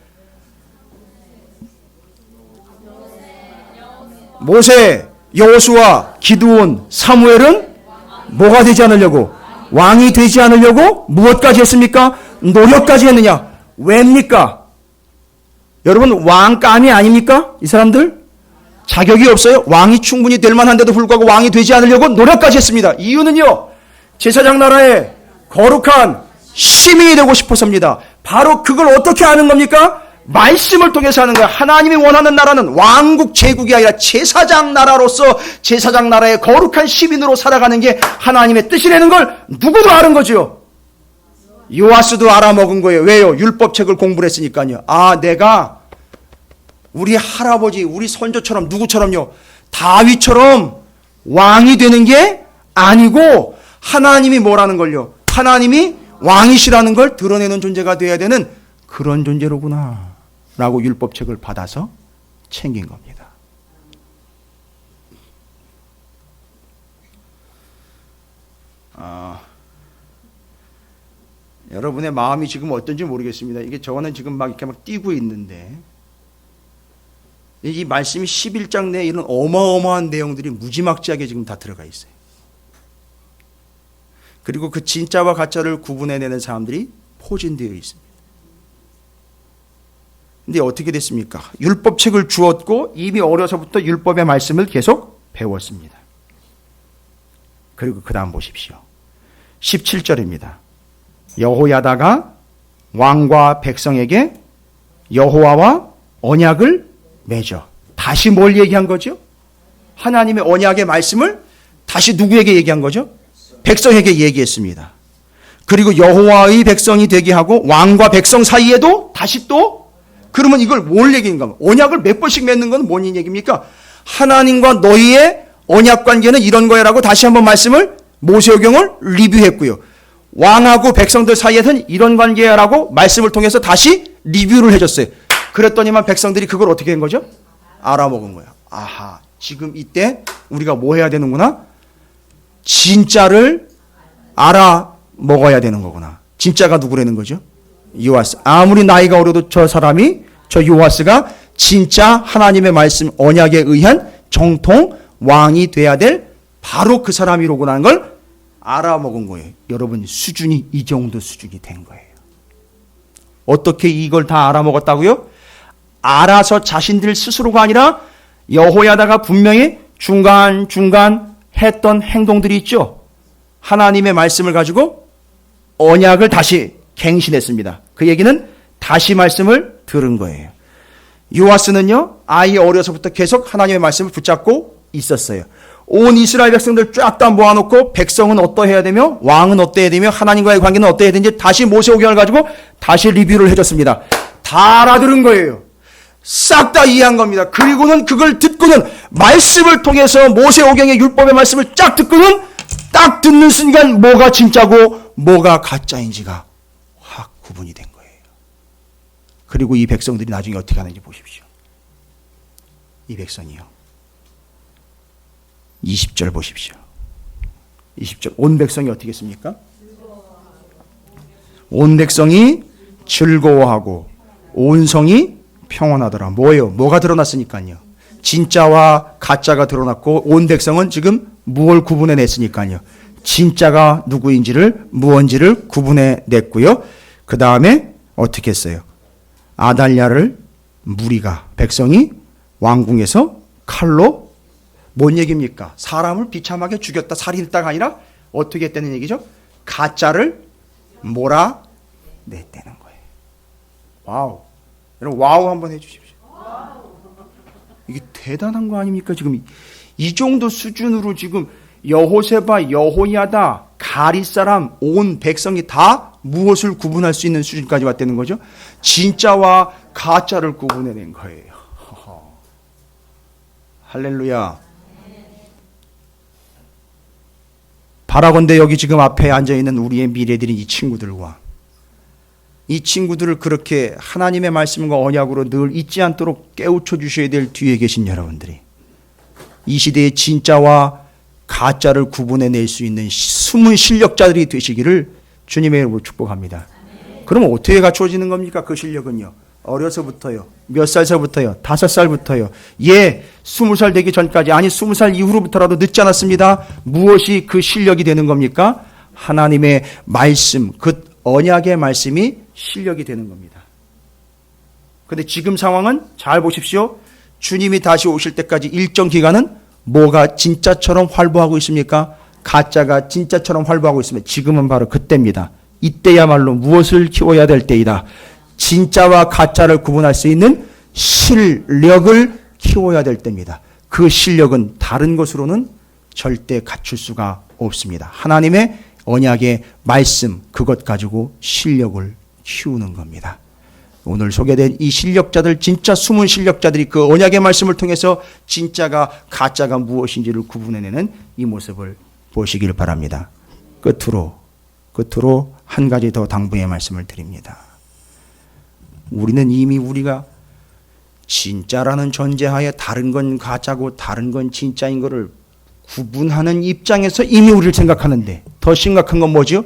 모세, 여호수아, 기드온, 사무엘은 뭐가 되지 않으려고? 왕이 되지 않으려고 무엇까지 했습니까? 노력까지 했느냐? 왜입니까? 여러분 왕감이 아닙니까? 이 사람들 자격이 없어요. 왕이 충분히 될 만한데도 불구하고 왕이 되지 않으려고 노력까지 했습니다. 이유는요, 제사장 나라의 거룩한 시민이 되고 싶어서입니다. 바로 그걸 어떻게 하는 겁니까? 말씀을 통해서 하는 거예요. 하나님이 원하는 나라는 왕국 제국이 아니라 제사장 나라로서 제사장 나라의 거룩한 시민으로 살아가는 게 하나님의 뜻이라는 걸 누구도 아는 거죠. 요아스도 알아먹은 거예요. 왜요? 율법책을 공부를 했으니까요. 아, 내가 우리 할아버지, 우리 선조처럼 누구처럼요, 다윗처럼 왕이 되는 게 아니고 하나님이 뭐라는 걸요, 하나님이 왕이시라는 걸 드러내는 존재가 되어야 되는 그런 존재로구나 라고 율법책을 받아서 챙긴 겁니다. 여러분의 마음이 지금 어떤지 모르겠습니다. 이게 저거는 지금 막 이렇게 막 뛰고 있는데, 이 말씀이 11장 내에 이런 어마어마한 내용들이 무지막지하게 지금 다 들어가 있어요. 그리고 그 진짜와 가짜를 구분해내는 사람들이 포진되어 있습니다. 근데 어떻게 됐습니까? 율법책을 주었고 이미 어려서부터 율법의 말씀을 계속 배웠습니다. 그리고 그 다음 보십시오. 17절입니다. 여호야다가 왕과 백성에게 여호와와 언약을 맺어. 다시 뭘 얘기한 거죠? 하나님의 언약의 말씀을 다시 누구에게 얘기한 거죠? 백성에게 얘기했습니다. 그리고 여호와의 백성이 되게 하고 왕과 백성 사이에도 다시 또, 그러면 이걸 뭘 얘기인가? 언약을 몇 번씩 맺는 건 뭔 얘기입니까? 하나님과 너희의 언약 관계는 이런 거야라고 다시 한번 말씀을 모세오경을 리뷰했고요. 왕하고 백성들 사이에는 이런 관계야라고 말씀을 통해서 다시 리뷰를 해줬어요. 그랬더니만 백성들이 그걸 어떻게 한 거죠? 알아먹은 거야. 아하, 지금 이때 우리가 뭐 해야 되는구나? 진짜를 알아먹어야 되는 거구나. 진짜가 누구라는 거죠? 요아스. 아무리 나이가 어려도 저 사람이, 저 요아스가 진짜 하나님의 말씀 언약에 의한 정통 왕이 돼야 될 바로 그 사람이로구나 하는 걸 알아먹은 거예요. 여러분, 수준이 이 정도 수준이 된 거예요. 어떻게 이걸 다 알아먹었다고요? 알아서 자신들 스스로가 아니라 여호야다가 분명히 중간중간 했던 행동들이 있죠. 하나님의 말씀을 가지고 언약을 다시 갱신했습니다. 그 얘기는 다시 말씀을 들은 거예요. 요아스는요, 아이 어려서부터 계속 하나님의 말씀을 붙잡고 있었어요. 온 이스라엘 백성들 쫙 다 모아놓고 백성은 어떠해야 되며 왕은 어떠해야 되며 하나님과의 관계는 어떠해야 되는지 다시 모세오경을 가지고 다시 리뷰를 해줬습니다. 다 알아들은 거예요. 싹 다 이해한 겁니다. 그리고는 그걸 듣고는 말씀을 통해서 모세오경의 율법의 말씀을 쫙 듣고는 딱 듣는 순간 뭐가 진짜고 뭐가 가짜인지가 확 구분이 된 거예요. 그리고 이 백성들이 나중에 어떻게 하는지 보십시오. 이 백성이요, 20절 보십시오. 20절, 온 백성이 어떻게 했습니까? 온 백성이 즐거워하고 온 성이 평온하더라. 뭐예요? 뭐가 드러났으니까요. 진짜와 가짜가 드러났고 온 백성은 지금 무엇을 구분해냈으니까요. 진짜가 누구인지를, 무언지를 구분해냈고요. 그 다음에 어떻게 했어요? 아달랴를 무리가, 백성이 왕궁에서 칼로, 뭔 얘기입니까? 사람을 비참하게 죽였다, 살인했다가 아니라 어떻게 했다는 얘기죠? 가짜를 몰아냈다는 거예요. 와우. 여러분, 와우 한번 해주십시오. 이게 대단한 거 아닙니까? 지금 이 정도 수준으로 지금 여호세바, 여호야다, 가리 사람, 온 백성이 다 무엇을 구분할 수 있는 수준까지 왔다는 거죠? 진짜와 가짜를 구분해낸 거예요. 할렐루야. 바라건대 여기 지금 앞에 앉아있는 우리의 미래들인 이 친구들과 이 친구들을 그렇게 하나님의 말씀과 언약으로 늘 잊지 않도록 깨우쳐 주셔야 될 뒤에 계신 여러분들이 이 시대의 진짜와 가짜를 구분해낼 수 있는 숨은 실력자들이 되시기를 주님의 이름으로 축복합니다. 그러면 어떻게 갖추어지는 겁니까? 그 실력은요, 어려서부터요. 몇 살서부터요? 5살부터요. 예, 20살 되기 전까지, 아니 20살 이후로부터라도 늦지 않았습니다. 무엇이 그 실력이 되는 겁니까? 하나님의 말씀, 그 언약의 말씀이 실력이 되는 겁니다. 근데 지금 상황은 잘 보십시오. 주님이 다시 오실 때까지 일정 기간은 뭐가 진짜처럼 활보하고 있습니까? 가짜가 진짜처럼 활보하고 있으면 지금은 바로 그때입니다. 이때야말로 무엇을 키워야 될 때이다. 진짜와 가짜를 구분할 수 있는 실력을 키워야 될 때입니다. 그 실력은 다른 것으로는 절대 갖출 수가 없습니다. 하나님의 언약의 말씀, 그것 가지고 실력을 키우는 겁니다. 오늘 소개된 이 실력자들, 진짜 숨은 실력자들이 그 언약의 말씀을 통해서 진짜가 가짜가 무엇인지를 구분해내는 이 모습을 보시길 바랍니다. 끝으로 한 가지 더 당부의 말씀을 드립니다. 우리는 이미 우리가 진짜라는 전제하에 다른 건 가짜고 다른 건 진짜인 것을 구분하는 입장에서 이미 우리를 생각하는데, 더 심각한 건 뭐죠?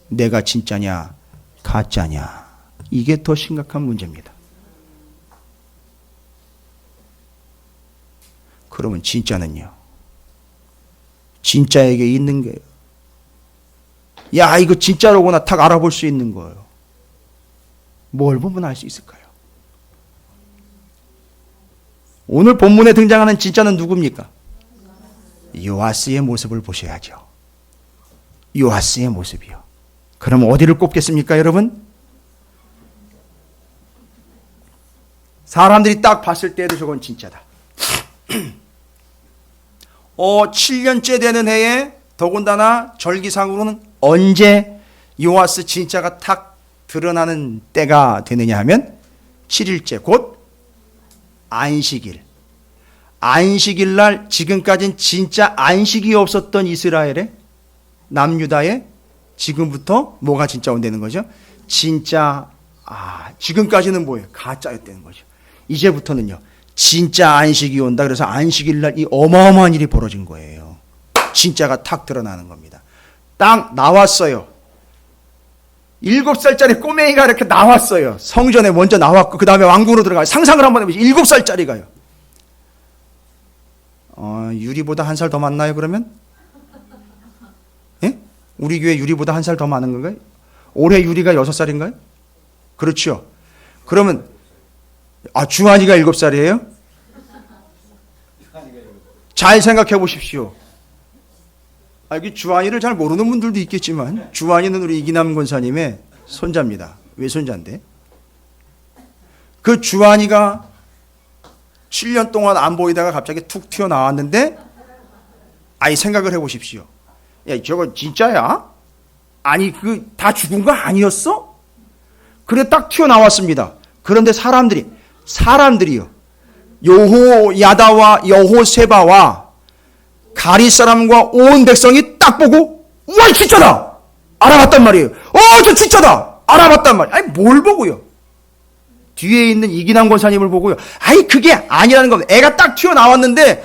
내가 진짜냐 가짜냐, 이게 더 심각한 문제입니다. 그러면 진짜는요? 진짜에게 있는 게, 야 이거 진짜로구나 딱 알아볼 수 있는 거예요. 뭘 보면 알 수 있을까요? 오늘 본문에 등장하는 진짜는 누굽니까? 요아스의 모습을 보셔야죠. 요아스의 모습이요. 그럼 어디를 꼽겠습니까, 여러분? 사람들이 딱 봤을 때도 저건 진짜다. 7년째 되는 해에 더군다나 절기상으로는 언제 요아스 진짜가 탁 드러나는 때가 되느냐 하면 7일째 곧 안식일. 안식일 날, 지금까지는 진짜 안식이 없었던 이스라엘의 남유다에 지금부터 뭐가 진짜 온다는 거죠? 진짜, 지금까지는 뭐예요? 가짜였다는 거죠. 이제부터는요, 진짜 안식이 온다. 그래서 안식일 날 이 어마어마한 일이 벌어진 거예요. 진짜가 탁 드러나는 겁니다. 딱 나왔어요. 7살짜리 꼬맹이가 이렇게 나왔어요. 성전에 먼저 나왔고 그 다음에 왕궁으로 들어가요. 상상을 한번 해보세요. 7살짜리가요. 유리보다 한 살 더 많나요, 그러면? 예? 우리 교회 유리보다 한 살 더 많은 건가요? 올해 유리가 6살인가요? 그렇죠. 그러면 주한이가 7살이에요? 잘 생각해 보십시오. 주한이를 잘 모르는 분들도 있겠지만 주한이는 우리 이기남 권사님의 손자입니다. 외손자인데 그 주한이가 7년 동안 안 보이다가 갑자기 툭 튀어나왔는데, 생각을 해보십시오. 야, 저거 진짜야? 아니, 다 죽은 거 아니었어? 그래, 딱 튀어나왔습니다. 그런데 사람들이요. 여호야다와 여호세바와 가리 사람과 온 백성이 딱 보고, 우와, 진짜다! 알아봤단 말이에요. 저 진짜다! 알아봤단 말이에요. 뭘 보고요? 뒤에 있는 이기남 권사님을 보고요. 그게 아니라는 겁니다. 애가 딱 튀어나왔는데,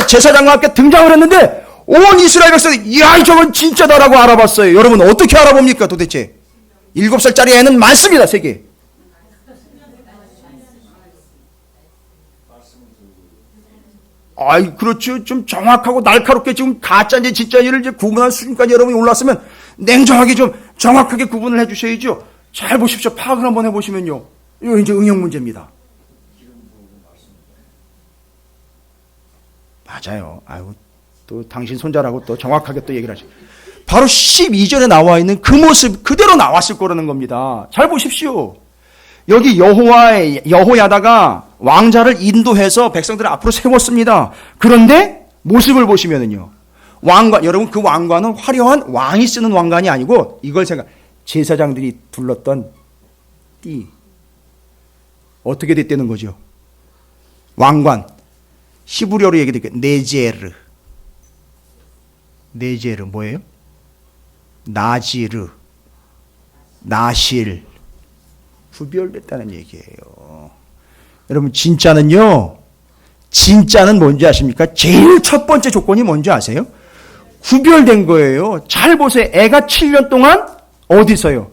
제사장과 함께 등장을 했는데, 온 이스라엘 백성이, 야, 저건 진짜다라고 알아봤어요. 여러분, 어떻게 알아봅니까, 도대체? 7살짜리 애는 많습니다, 세계. 그렇죠. 좀 정확하고 날카롭게 지금 가짜인지 진짜인지를 이제 구분할 수준까지 여러분이 올랐으면 냉정하게 좀 정확하게 구분을 해 주셔야죠. 잘 보십시오. 파악을 한번 해보시면요. 이거 이제 응용 문제입니다. 맞아요. 또 당신 손자라고 또 정확하게 또 얘기를 하죠. 바로 12절에 나와 있는 그 모습 그대로 나왔을 거라는 겁니다. 잘 보십시오. 여기 여호야다가 왕자를 인도해서 백성들을 앞으로 세웠습니다. 그런데 모습을 보시면은요. 여러분 그 왕관은 화려한 왕이 쓰는 왕관이 아니고 이걸 제사장들이 둘렀던 띠. 어떻게 됐다는 거죠? 왕관. 히브리어로 얘기할게요. 네제르 뭐예요? 나지르, 나실. 구별됐다는 얘기예요. 여러분 진짜는 뭔지 아십니까? 제일 첫 번째 조건이 뭔지 아세요? 구별된 거예요. 잘 보세요. 애가 7년 동안 어디서요?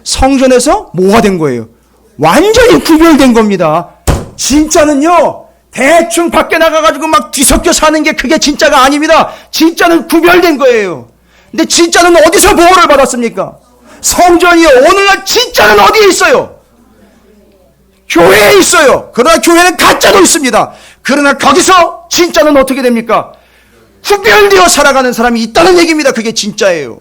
성전에서 뭐가 된 거예요? 완전히 구별된 겁니다. 진짜는요, 대충 밖에 나가가지고 막 뒤섞여 사는 게 그게 진짜가 아닙니다. 진짜는 구별된 거예요. 근데 진짜는 어디서 보호를 받았습니까? 성전이요. 오늘날 진짜는 어디에 있어요? 교회에 있어요. 그러나 교회는 가짜도 있습니다. 그러나 거기서 진짜는 어떻게 됩니까? 구별되어 살아가는 사람이 있다는 얘기입니다. 그게 진짜예요.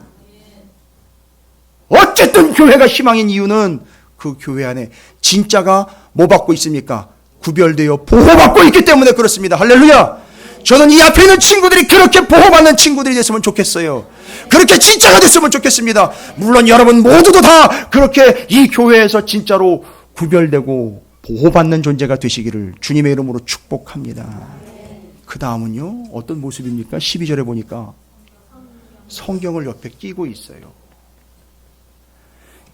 어쨌든 교회가 희망인 이유는 그 교회 안에 진짜가 뭐 받고 있습니까? 구별되어 보호받고 있기 때문에 그렇습니다. 할렐루야. 저는 이 앞에 있는 친구들이 그렇게 보호받는 친구들이 됐으면 좋겠어요. 그렇게 진짜가 됐으면 좋겠습니다. 물론 여러분 모두도 다 그렇게 이 교회에서 진짜로 구별되고 보호받는 존재가 되시기를 주님의 이름으로 축복합니다. 그 다음은요, 어떤 모습입니까? 12절에 보니까 성경을 옆에 끼고 있어요.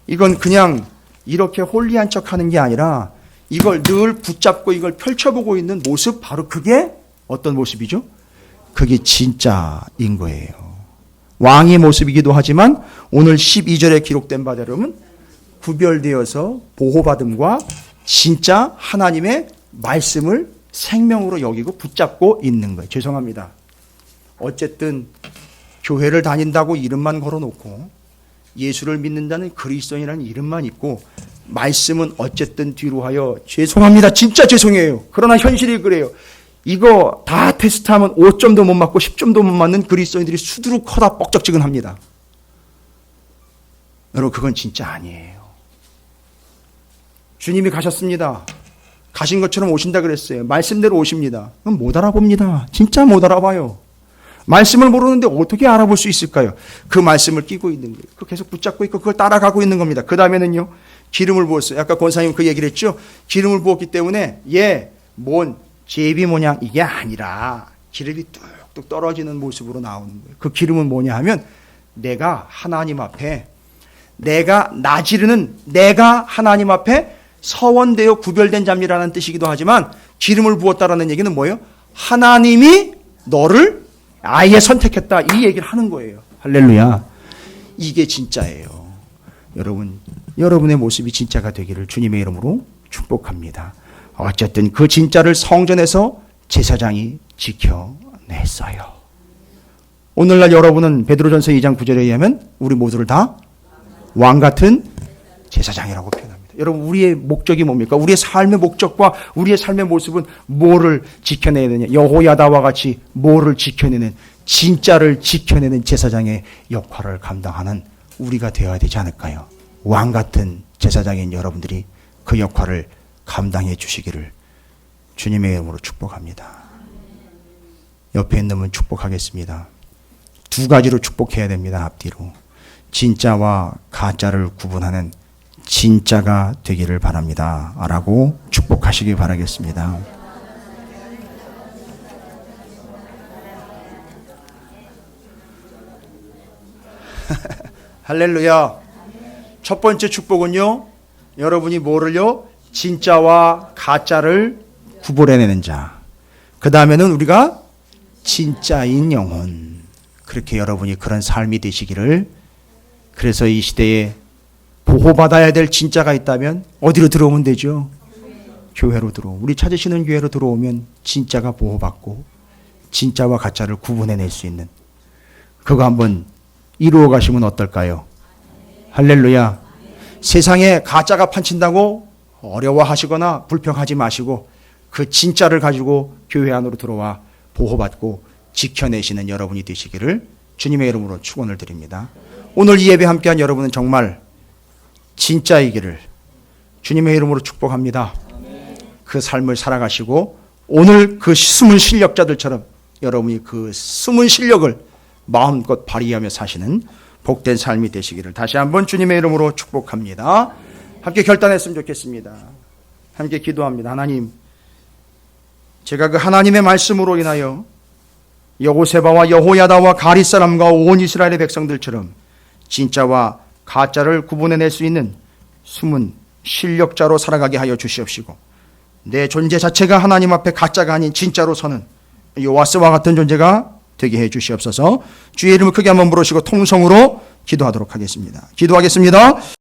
이건 그냥 이렇게 홀리한 척 하는 게 아니라 이걸 늘 붙잡고 이걸 펼쳐보고 있는 모습, 바로 그게 어떤 모습이죠? 그게 진짜인 거예요. 왕의 모습이기도 하지만 오늘 12절에 기록된 바대로는 구별되어서 보호받음과 진짜 하나님의 말씀을 생명으로 여기고 붙잡고 있는 거예요. 죄송합니다. 어쨌든 교회를 다닌다고 이름만 걸어놓고 예수를 믿는다는 그리스도인이라는 이름만 있고 말씀은 어쨌든 뒤로 하여 죄송합니다. 진짜 죄송해요. 그러나 현실이 그래요. 이거 다 테스트하면 5점도 못 맞고 10점도 못 맞는 그리스도인들이 수두룩 커다 뻑적지근합니다. 여러분 그건 진짜 아니에요. 주님이 가셨습니다. 가신 것처럼 오신다 그랬어요. 말씀대로 오십니다. 그럼 못 알아봅니다. 진짜 못 알아봐요. 말씀을 모르는데 어떻게 알아볼 수 있을까요? 그 말씀을 끼고 있는 거예요. 그 계속 붙잡고 있고 그걸 따라가고 있는 겁니다. 그 다음에는요, 기름을 부었어요. 아까 권사님 그 얘기를 했죠. 기름을 부었기 때문에 뭔 제비 모양 이게 아니라 기름이 뚝뚝 떨어지는 모습으로 나오는 거예요. 그 기름은 뭐냐 하면 내가 하나님 앞에 내가 나지르는 내가 하나님 앞에 서원되어 구별된 자입니다라는 뜻이기도 하지만 기름을 부었다라는 얘기는 뭐예요? 하나님이 너를 아예 선택했다 이 얘기를 하는 거예요. 할렐루야. 이게 진짜예요. 여러분, 여러분의 모습이 진짜가 되기를 주님의 이름으로 축복합니다. 어쨌든 그 진짜를 성전에서 제사장이 지켜냈어요. 오늘날 여러분은 베드로전서 2장 9절에 의하면 우리 모두를 다 왕같은 제사장이라고 표현합니다. 여러분 우리의 목적이 뭡니까? 우리의 삶의 목적과 우리의 삶의 모습은 뭐를 지켜내야 되냐? 여호야다와 같이 뭐를 지켜내는 진짜를 지켜내는 제사장의 역할을 감당하는 우리가 되어야 되지 않을까요? 왕같은 제사장인 여러분들이 그 역할을 감당해 주시기를 주님의 이름으로 축복합니다. 옆에 있는 분 축복하겠습니다. 두 가지로 축복해야 됩니다. 앞뒤로. 진짜와 가짜를 구분하는 진짜가 되기를 바랍니다. 라고 축복하시기 바라겠습니다. 할렐루야. 첫 번째 축복은요, 여러분이 뭐를요? 진짜와 가짜를 구분해내는 자. 그 다음에는 우리가 진짜인 영혼. 그렇게 여러분이 그런 삶이 되시기를. 그래서 이 시대에 보호받아야 될 진짜가 있다면 어디로 들어오면 되죠? 교회로 우리 찾으시는 교회로 들어오면 진짜가 보호받고 진짜와 가짜를 구분해낼 수 있는 그거 한번 이루어 가시면 어떨까요? 할렐루야. 세상에 가짜가 판친다고 어려워하시거나 불평하지 마시고 그 진짜를 가지고 교회 안으로 들어와 보호받고 지켜내시는 여러분이 되시기를 주님의 이름으로 축원을 드립니다. 오늘 이 예배 함께한 여러분은 정말 진짜이기를 주님의 이름으로 축복합니다. 그 삶을 살아가시고 오늘 그 숨은 실력자들처럼 여러분이 그 숨은 실력을 마음껏 발휘하며 사시는 복된 삶이 되시기를 다시 한번 주님의 이름으로 축복합니다. 함께 결단했으면 좋겠습니다. 함께 기도합니다. 하나님, 제가 그 하나님의 말씀으로 인하여 여호세바와 여호야다와 가리 사람과 온 이스라엘의 백성들처럼 진짜와 가짜를 구분해낼 수 있는 숨은 실력자로 살아가게 하여 주시옵시고 내 존재 자체가 하나님 앞에 가짜가 아닌 진짜로 서는 요아스와 같은 존재가 되게 해 주시옵소서. 주의 이름을 크게 한번 부르시고 통성으로 기도하도록 하겠습니다. 기도하겠습니다.